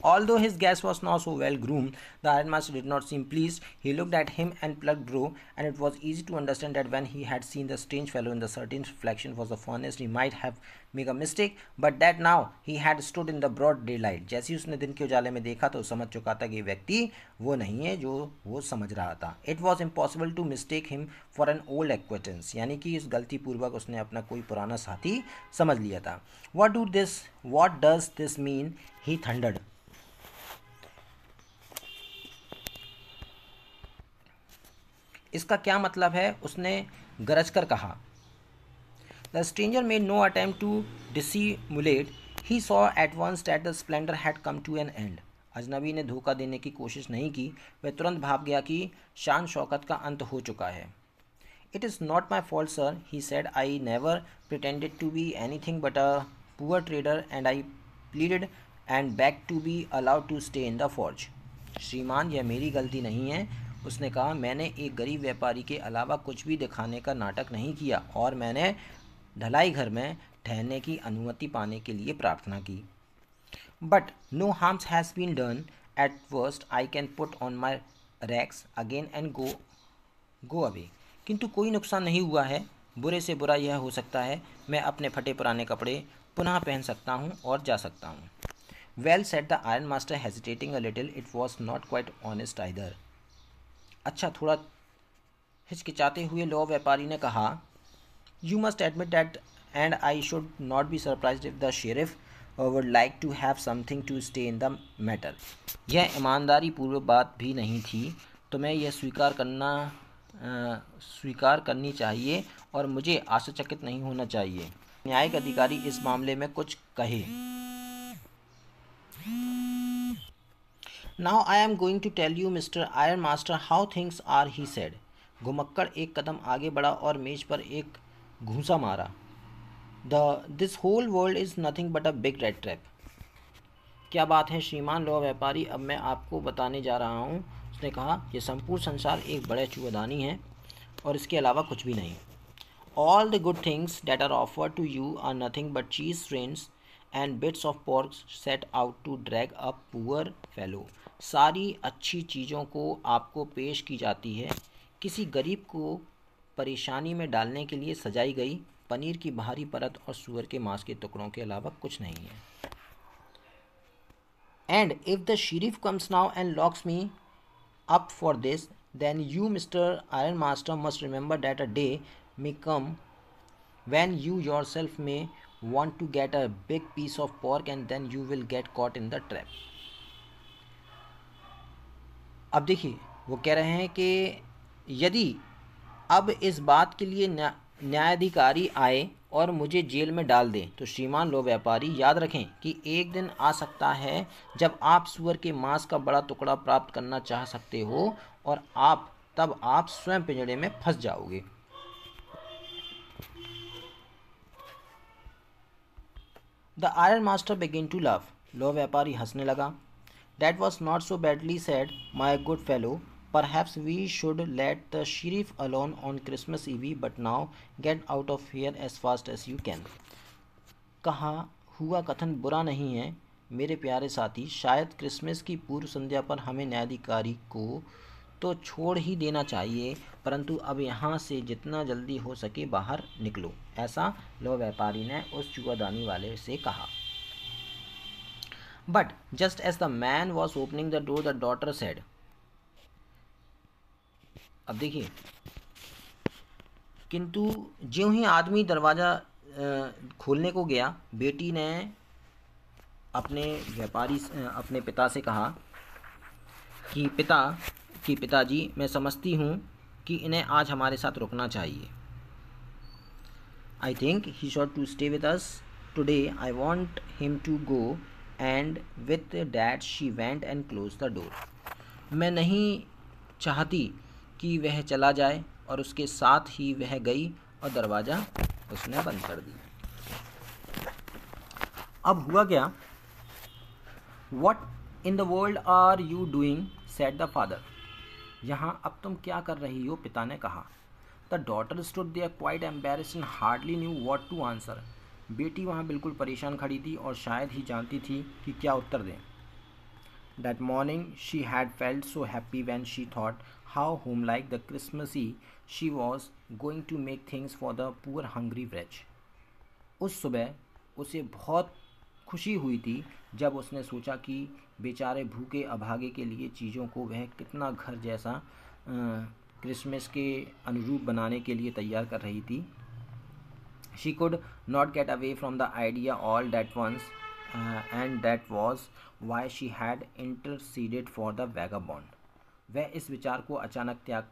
Speaker 1: although his guest was now so well groomed, the ironmaster did not seem pleased. He looked at him and plucked brow, and it was easy to understand that when he had seen the strange fellow in the certain reflection was the furnace, he might have made a mistake, but that now he had stood in the broad daylight. जैसे ही उसने दिन के उजाले में देखा तो समझ चुका था कि व्यक्ति वो नहीं है जो वो समझ रहा था। It was impossible to mistake him for an old acquaintance. यानी कि इस गलती पूर्वक उसने अपना कोई पुराना साथी समझ लिया था। What does this mean? He thundered. इसका क्या मतलब है? उसने गरज कर कहा। The stranger made no attempt to dissimulate. He saw at once that the splendor had come to an end. अजनबी ने धोखा देने की कोशिश नहीं की, वह तुरंत भाप गया कि शान शौकत का अंत हो चुका है। It is not my fault, sir, he said. I never pretended to be anything but a poor trader, and I pleaded and begged to be allowed to stay in the forge. श्रीमान, यह मेरी गलती नहीं है, उसने कहा। मैंने एक गरीब व्यापारी के अलावा कुछ भी दिखाने का नाटक नहीं किया और मैंने ढलाई घर में ठहरने की अनुमति पाने के लिए प्रार्थना की। But no harm has been done. At worst, I can put on my rags again and go away. किंतु कोई नुकसान नहीं हुआ है. बुरे से बुरा यह हो सकता है, मैं अपने फटे पुराने कपड़े पुनः पहन सकता हूँ और जा सकता हूँ. Well, said the iron master, hesitating a little. It was not quite honest either. अच्छा, थोड़ा हिचकिचाते हुए लौ व्यापारी ने कहा, You must admit that, and I should not be surprised if the sheriff would like to have something to stay in the matter. यह ईमानदारी पूर्वक बात भी नहीं थी, तो मैं यह स्वीकार करनी चाहिए और मुझे आश्चर्यचकित नहीं होना चाहिए. न्यायिक अधिकारी इस मामले में कुछ कहे. Now I am going to tell you, Mr. Iron Master, how things are, he said. घुमक्कड़ एक कदम आगे बढ़ा और मेज पर एक घूंसा मारा. This whole world is nothing but a big rat trap. क्या बात है श्रीमान लौ व्यापारी, अब मैं आपको बताने जा रहा हूँ. उसने कहा, यह संपूर्ण संसार एक बड़ा चूहेदानी है और इसके अलावा कुछ भी नहीं. All the good things that are offered to you are nothing but cheese strings and bits of pork set out to drag a poor fellow. सारी अच्छी चीज़ों को आपको पेश की जाती है, किसी गरीब को परेशानी में डालने के लिए सजाई गई पनीर की बाहरी परत और सूअर के मांस के टुकड़ों के अलावा कुछ नहीं है. And if the sheriff comes now and locks me up for this, then you, Mr. Iron Master, must remember that a day may come when you yourself may want to get a big piece of pork and then you will get caught in the trap. अब देखिए, वो कह रहे हैं कि यदि अब इस बात के लिए न्यायाधिकारी आए और मुझे जेल में डाल दें, तो श्रीमान लो व्यापारी याद रखें कि एक दिन आ सकता है जब आप सूअर के मांस का बड़ा टुकड़ा प्राप्त करना चाह सकते हो और तब आप स्वयं पिंजड़े में फंस जाओगे. The Iron Master began to laugh. लो व्यापारी हंसने लगा. That was not so badly said, my good fellow. Perhaps we should let the sheriff alone on Christmas Eve, but now get out of here as fast as you can. कहा, हुआ कथन बुरा नहीं है मेरे प्यारे साथी. शायद क्रिसमस की पूर्व संध्या पर हमें न्यायाधिकारी को तो छोड़ ही देना चाहिए, परंतु अब यहाँ से जितना जल्दी हो सके बाहर निकलो. ऐसा लो व्यापारी ने उस चूहादानी वाले से कहा. But just as the man was opening the door, the daughter said. अब देखिए, किंतु ज्यों ही आदमी दरवाज़ा खोलने को गया, बेटी ने अपने पिता से कहा कि पिताजी, मैं समझती हूँ कि इन्हें आज हमारे साथ रुकना चाहिए. I think he should to stay with us today. I want him to go. And with that she went and closed the door. मैं नहीं चाहती कि वह चला जाए, और उसके साथ ही वह गई और दरवाज़ा उसने बंद कर दिया. अब हुआ क्या? What in the world are you doing? said the father. यहाँ अब तुम क्या कर रही हो? पिता ने कहा. The daughter stood there quite embarrassed and hardly knew what to answer. बेटी वहाँ बिल्कुल परेशान खड़ी थी और शायद ही जानती थी कि क्या उत्तर दें. That morning she had felt so happy when she thought how homelike the Christmassy she was going to make things for the poor hungry wretch. उस सुबह उसे बहुत खुशी हुई थी जब उसने सोचा कि बेचारे भूखे अभागे के लिए चीज़ों को वह कितना घर जैसा क्रिसमस के अनुरूप बनाने के लिए तैयार कर रही थी. She could not get away from the idea all at once, and that was why she had interceded for the vagabond. वह इस विचार को अचानक त्याग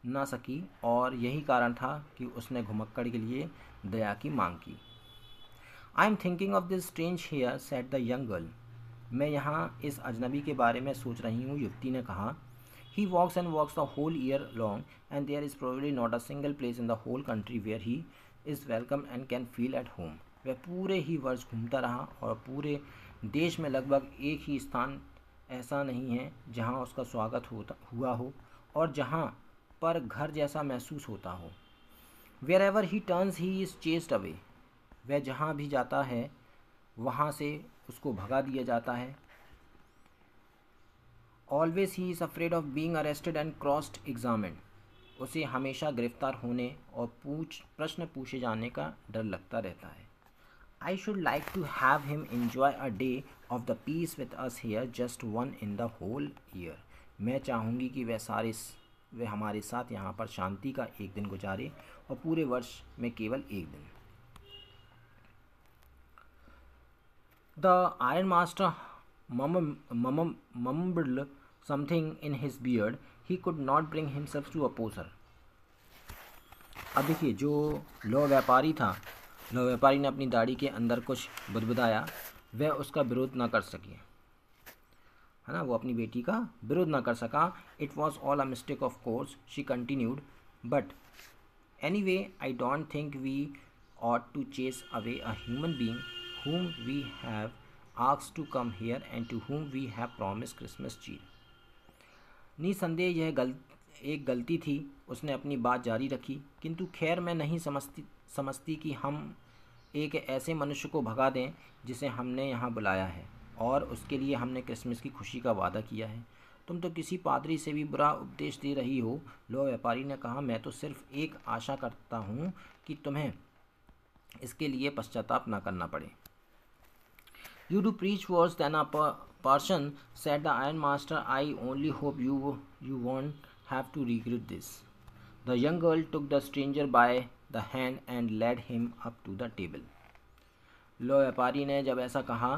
Speaker 1: ना सकी और यही कारण था कि उसने घुमक्कड़ के लिए दया की मांग की. I am thinking of this strange here, said the young girl. मैं यहाँ इस अजनबी के बारे में सोच रही हूँ, युवती ने कहा. He walks and walks the whole year long, and there is probably not a single place in the whole country where he is welcome and can feel at home. वह पूरे ही वर्ष घूमता रहा और पूरे देश में लगभग एक ही स्थान ऐसा नहीं है जहाँ उसका स्वागत हुआ हो और जहाँ पर घर जैसा महसूस होता हो. Wherever he turns he is chased away. वह जहाँ भी जाता है वहाँ से उसको भगा दिया जाता है। Always he is afraid of being arrested and crossed examined, उसे हमेशा गिरफ्तार होने और प्रश्न पूछे जाने का डर लगता रहता है। I should like to have him enjoy a day of the peace with us here, just one in the whole year. मैं चाहूँगी कि वह हमारे साथ यहाँ पर शांति का एक दिन गुजारे, और पूरे वर्ष में केवल एक दिन। The iron master mumbled something in his beard. He could not bring himself to oppose her. अब देखिए, जो लौ व्यापारी था, लौ व्यापारी ने अपनी दाढ़ी के अंदर कुछ बुदबुदाया, वह उसका विरोध ना कर सकी, है ना, वो अपनी बेटी का विरोध ना कर सका। It was all a mistake of course, she continued, but anyway I don't think we ought to chase away a human being whom we have asked to come here and to whom we have promised Christmas cheer. निसंदेह यह एक गलती थी, उसने अपनी बात जारी रखी, किंतु खैर मैं नहीं समझती कि हम एक ऐसे मनुष्य को भगा दें जिसे हमने यहाँ बुलाया है और उसके लिए हमने क्रिसमस की खुशी का वादा किया है। तुम तो किसी पादरी से भी बुरा उपदेश दे रही हो, लौ व्यापारी ने कहा। मैं तो सिर्फ एक आशा करता हूँ कि तुम्हें इसके लिए पश्चाताप न करना पड़े। You do preach worse than a person, said the Iron Master. I only hope you won't have to regret this. The young girl took the stranger by the hand and led him up to the table. लो व्यापारी ने जब ऐसा कहा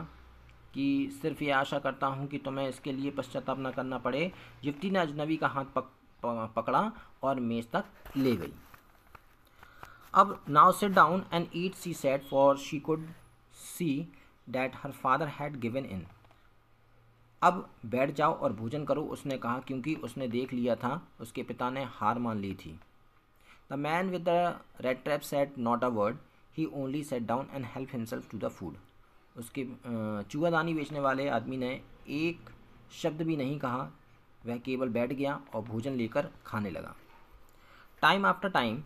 Speaker 1: कि सिर्फ ये आशा करता हूँ कि तुम्हें इसके लिए पश्चाताप न करना पड़े, युवती ने अजनबी का हाथ पकड़ा और मेज तक ले गई। अब now sit down and eat, she said, for she could see that her father had given in. अब बैठ जाओ और भोजन करो, उसने कहा, क्योंकि उसने देख लिया था उसके पिता ने हार मान ली थी। The man with the red trap said not a word. He only sat down and helped himself to the food. उसके चूहादानी बेचने वाले आदमी ने एक शब्द भी नहीं कहा, वह केवल बैठ गया और भोजन लेकर खाने लगा। Time after time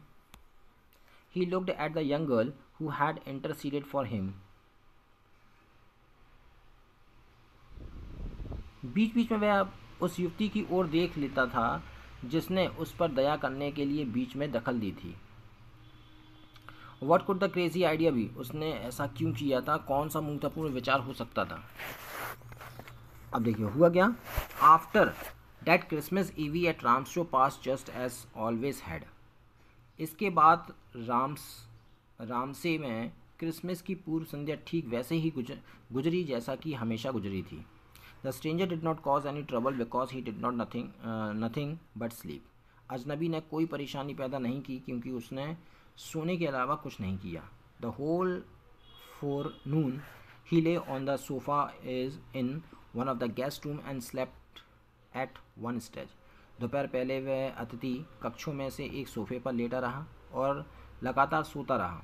Speaker 1: he looked at the young girl who had interceded for him. बीच बीच में वह उस युवती की ओर देख लेता था जिसने उस पर दया करने के लिए बीच में दखल दी थी। What could the crazy idea be? उसने ऐसा क्यों किया था? कौन सा मूर्खतापूर्ण विचार हो सकता था? अब देखिए हुआ क्या। After that Christmas Eve at Ramshaw passed just as always had. इसके बाद रामसे में क्रिसमस की पूर्व संध्या ठीक वैसे ही गुजरी जैसा कि हमेशा गुजरी थी। The stranger did not cause any trouble because he did not nothing but sleep. अजनबी ने कोई परेशानी पैदा नहीं की क्योंकि उसने सोने के अलावा कुछ नहीं किया। The whole forenoon he lay on the sofa is in one of the guest room and slept at one stage. दोपहर पहले वह अतिथि कक्षों में से एक सोफे पर लेटा रहा और लगातार सोता रहा।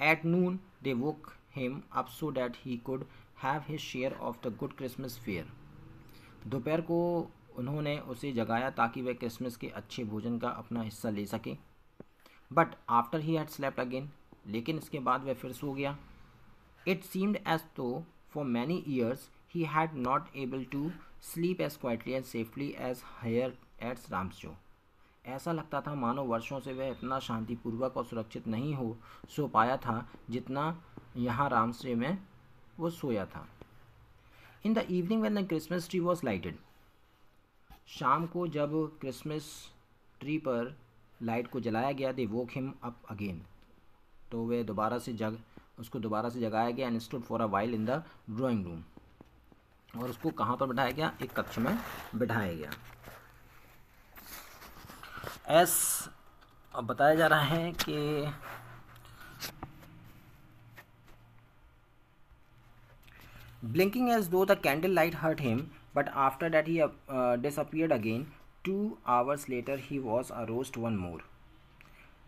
Speaker 1: At noon they woke him up so that he could have his share of the good Christmas fair. दोपहर को उन्होंने उसे जगाया ताकि वह क्रिसमस के अच्छे भोजन का अपना हिस्सा ले सके। But after he had slept again, लेकिन इसके बाद वह फिर सो गया। इट सीम्ड एज दो for many years he had not able to sleep as quietly and safely as here at Ramshaw. ऐसा लगता था मानो वर्षों से वह इतना शांतिपूर्वक और सुरक्षित नहीं सो पाया था जितना यहाँ रामशे में वो सोया था। In the evening when the Christmas tree was lighted, शाम को जब क्रिसमस ट्री पर लाइट को जलाया गया, दे वोक हिम अप अगेन, तो वे उसको दोबारा से जगाया गया। And stood for a while in the drawing room, और उसको कहाँ पर बिठाया गया? एक कक्ष में बिठाया गया। अब बताया जा रहा है कि blinking as though the candle light hurt him, but after that he disappeared again. 2 hours later he was aroused one more.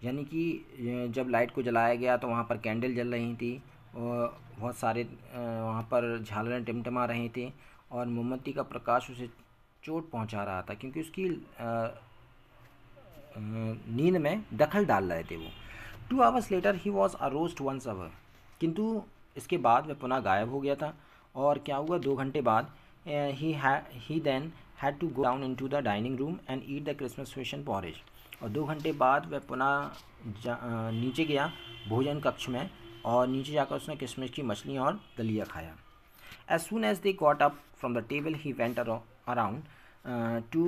Speaker 1: यानी कि जब लाइट को जलाया गया तो वहाँ पर कैंडल जल रही थी और बहुत सारे वहाँ पर झालरें टिमटिमा रहे थे और मोमबत्ती का प्रकाश उसे चोट पहुँचा रहा था क्योंकि उसकी नींद में दखल डाल रहे थे वो। 2 hours later he was aroused once hour, किंतु इसके बाद वह पुनः गायब हो गया था। और क्या हुआ, 2 घंटे बाद he then had to go down into the dining room and eat the Christmas fish and porridge. और 2 घंटे बाद वह पुनः नीचे गया भोजन कक्ष में, और नीचे जाकर उसने क्रिसमस की मछली और दलिया खाया। As soon as they got up from the table, he went around to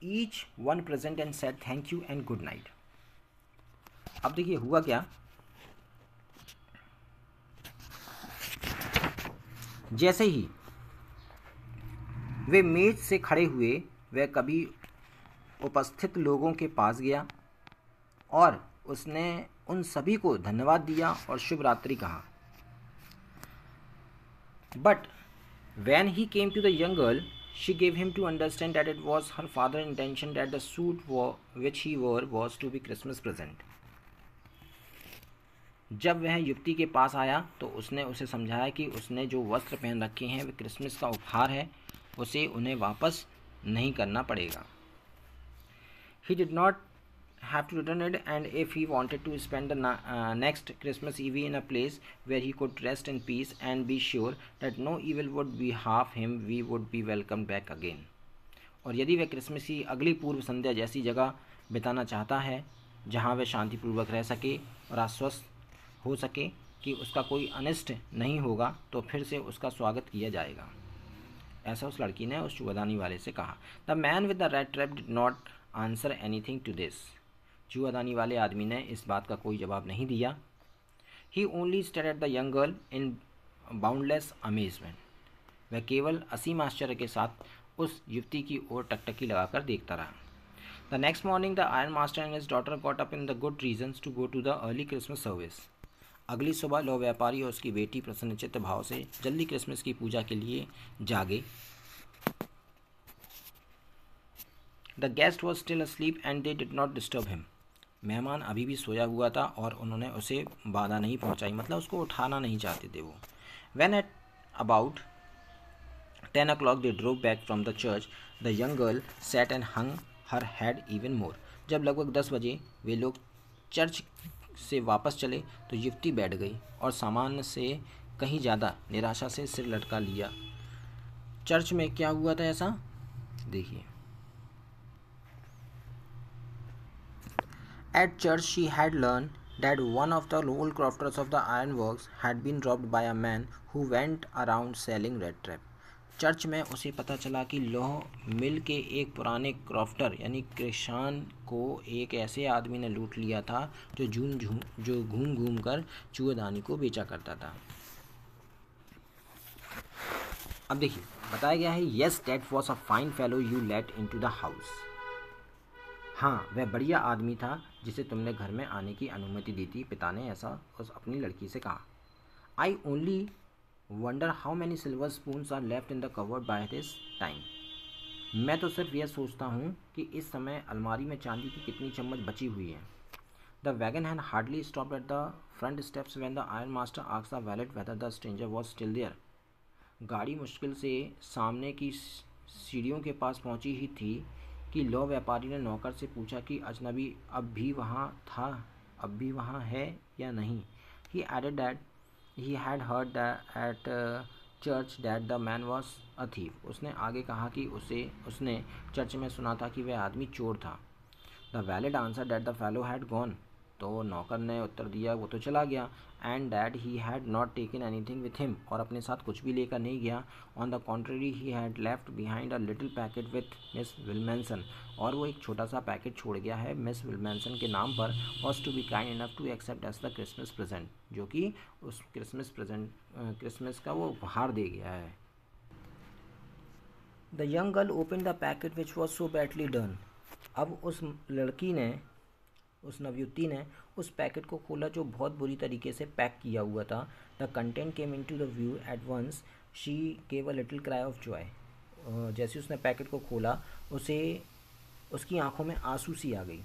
Speaker 1: each one present and said thank you and good night. अब देखिए हुआ क्या, जैसे ही वे मेज से खड़े हुए वह कभी उपस्थित लोगों के पास गया और उसने उन सभी को धन्यवाद दिया और शुभ रात्रि कहा। But when he came to the young girl, she gave him to understand that it was her father's intention that the suit which he wore was to be Christmas present. जब वह युवती के पास आया तो उसने उसे समझाया कि उसने जो वस्त्र पहन रखे हैं वे क्रिसमस का उपहार है, उसे उन्हें वापस नहीं करना पड़ेगा। He did not have to return it, and if he wanted to spend the next Christmas Eve in a place where he could rest in peace and be sure that no evil would behalf him, we would be welcomed back again. और यदि वह क्रिसमस की अगली पूर्व संध्या जैसी जगह बिताना चाहता है जहाँ वह शांतिपूर्वक रह सके और आश्वस्त हो सके कि उसका कोई अनिष्ट नहीं होगा, तो फिर से उसका स्वागत किया जाएगा। ऐसा उस लड़की ने उस चूआदानी वाले से कहा। The man with the rat trap did not answer anything to this. चूआदानी वाले आदमी ने इस बात का कोई जवाब नहीं दिया। He only stared at the young girl in boundless amazement. वह केवल असीम आश्चर्य के साथ उस युवती की ओर टकटकी लगाकर देखता रहा। The next morning the iron master and his daughter got up in the good reasons to go to the early Christmas service. अगली सुबह लौह व्यापारी और उसकी बेटी प्रसन्नचित्त भाव से जल्दी क्रिसमस की पूजा के लिए जागे। The guest was still asleep and they did not disturb him. मेहमान अभी भी सोया हुआ था और उन्होंने उसे बाधा नहीं पहुंचाई, मतलब उसको उठाना नहीं चाहते थे वो। When at about 10 o'clock they drove back from the church, the young girl sat and hung her head even more. जब लगभग 10 बजे वे लोग चर्च से वापस चले तो युवती बैठ गई और सामान्य से कहीं ज़्यादा निराशा से सिर लटका लिया। चर्च में क्या हुआ था ऐसा देखिए। At church she had learned that one of the old crofters of the ironworks had been robbed by a man who went around selling red trap. Church में उसे पता चला कि लौह मिल के एक पुराने क्रॉफ्टर यानी किसान को एक ऐसे आदमी ने लूट लिया था जो घूम घूम कर चूहेदानी को बेचा करता था। अब देखिए बताया गया है, yes that was a fine fellow you let into the house. हाँ, वह बढ़िया आदमी था जिसे तुमने घर में आने की अनुमति दी थी, पिता ने ऐसा उस अपनी लड़की से कहा। I only wonder how many silver spoons are left in the cupboard by this time. मैं तो सिर्फ यह सोचता हूँ कि इस समय अलमारी में चांदी की कितनी चम्मच बची हुई है। The wagon had hardly stopped at the front steps when the iron master asked the valet whether the stranger was still there. गाड़ी मुश्किल से सामने की सीढ़ियों के पास पहुँची ही थी कि लौह व्यापारी ने नौकर से पूछा कि अजनबी अब भी वहाँ है या नहीं। He added that he had heard at church that the man was a thief. उसने आगे कहा कि उसने चर्च में सुना था कि वह आदमी चोर था। The valet answer that the fellow had gone. तो नौकर ने उत्तर दिया वो तो चला गया। And that he had not taken anything with him. और अपने साथ कुछ भी लेकर नहीं गया। On the contrary he had left behind a little packet with Miss Willmansson. और वो एक छोटा सा पैकेट छोड़ गया है मिस विल्मेंसन के नाम पर। Was to be kind enough to accept as the Christmas present. जो कि उस क्रिसमस का वो उपहार दे गया है। The young girl open the packet which was so badly done. अब उस नवयुवती ने उस पैकेट को खोला जो बहुत बुरी तरीके से पैक किया हुआ था। The content came into the view at once. She gave a little cry of joy. जैसे उसने पैकेट को खोला उसकी आंखों में आंसू सी आ गई,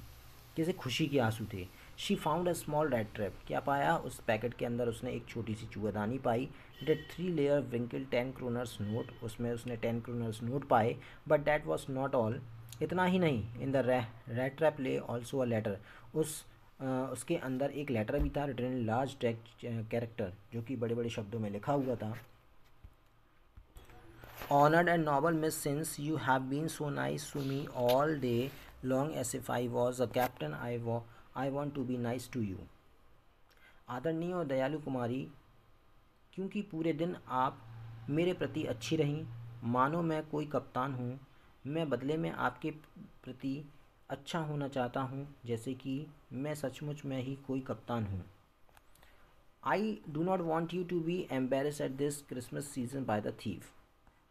Speaker 1: जैसे खुशी के आंसू थे। She found a small rat trap. क्या पाया उस पैकेट के अंदर? उसने एक छोटी सी चूहेदानी पाई। That 3 lay wrinkled 10 kronors note. उसमें उसने 10 क्रोनर्स नोट पाए। But that was not all. इतना ही नहीं, in the rat trap lay also a letter. उस उसके अंदर एक लेटर भी था written in large text character, जो कि बड़े बड़े शब्दों में लिखा हुआ था। Honored and noble Miss, since you have been so nice to me all day long, as if I was a captain, I want to be nice to you. आदरणीय और दयालु कुमारी, क्योंकि पूरे दिन आप मेरे प्रति अच्छी रहीं, मानो मैं कोई कप्तान हूँ, मैं बदले में आपके प्रति अच्छा होना चाहता हूँ, जैसे कि मैं सचमुच में ही कोई कप्तान हूँ। I do not want you to be embarrassed at this Christmas season by the thief.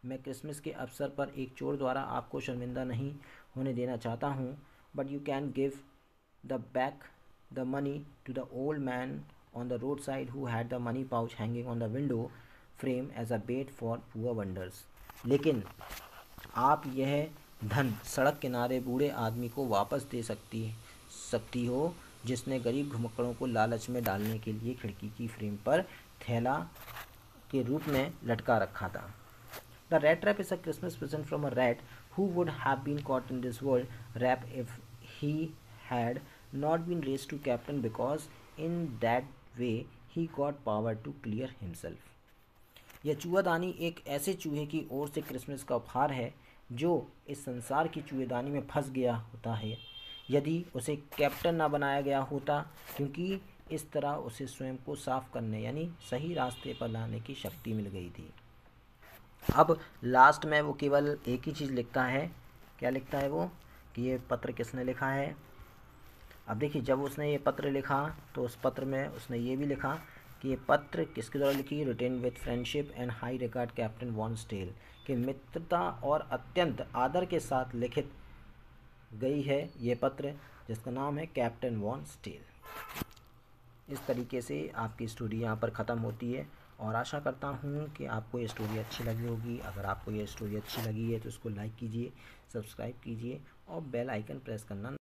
Speaker 1: मैं क्रिसमस के अवसर पर एक चोर द्वारा आपको शर्मिंदा नहीं होने देना चाहता हूँ, but you can give the back the money to the old man on the roadside who had the money pouch hanging on the window frame as a bait for poor wanderers. लेकिन आप यह धन सड़क किनारे बूढ़े आदमी को वापस दे सकती हो, जिसने गरीब घुमक्कड़ों को लालच में डालने के लिए खिड़की की फ्रेम पर थैला के रूप में लटका रखा था। The rat trap is a Christmas present from a rat who would have been caught in this world wrap if he had not been raised to captain, because in that way he got power to clear himself. यह चूहेदानी एक ऐसे चूहे की ओर से क्रिसमस का उपहार है जो इस संसार की चूहेदानी में फंस गया होता है यदि उसे कैप्टन ना बनाया गया होता, क्योंकि इस तरह उसे स्वयं को साफ करने यानी सही रास्ते पर लाने की शक्ति मिल गई थी। अब लास्ट में वो केवल एक ही चीज़ लिखता है। क्या लिखता है वो? कि ये पत्र किसने लिखा है। अब देखिए, जब उसने ये पत्र लिखा तो उस पत्र में उसने ये भी लिखा कि ये पत्र किसके द्वारा लिखी, written with friendship and high regard Captain von Stahle, कि मित्रता और अत्यंत आदर के साथ लिखित गई है ये पत्र, जिसका नाम है कैप्टन वॉन स्टेल। इस तरीके से आपकी स्टोरी यहाँ पर ख़त्म होती है और आशा करता हूँ कि आपको ये स्टोरी अच्छी लगी होगी। अगर आपको ये स्टोरी अच्छी लगी है तो इसको लाइक कीजिए, सब्सक्राइब कीजिए और बेल आइकन प्रेस करना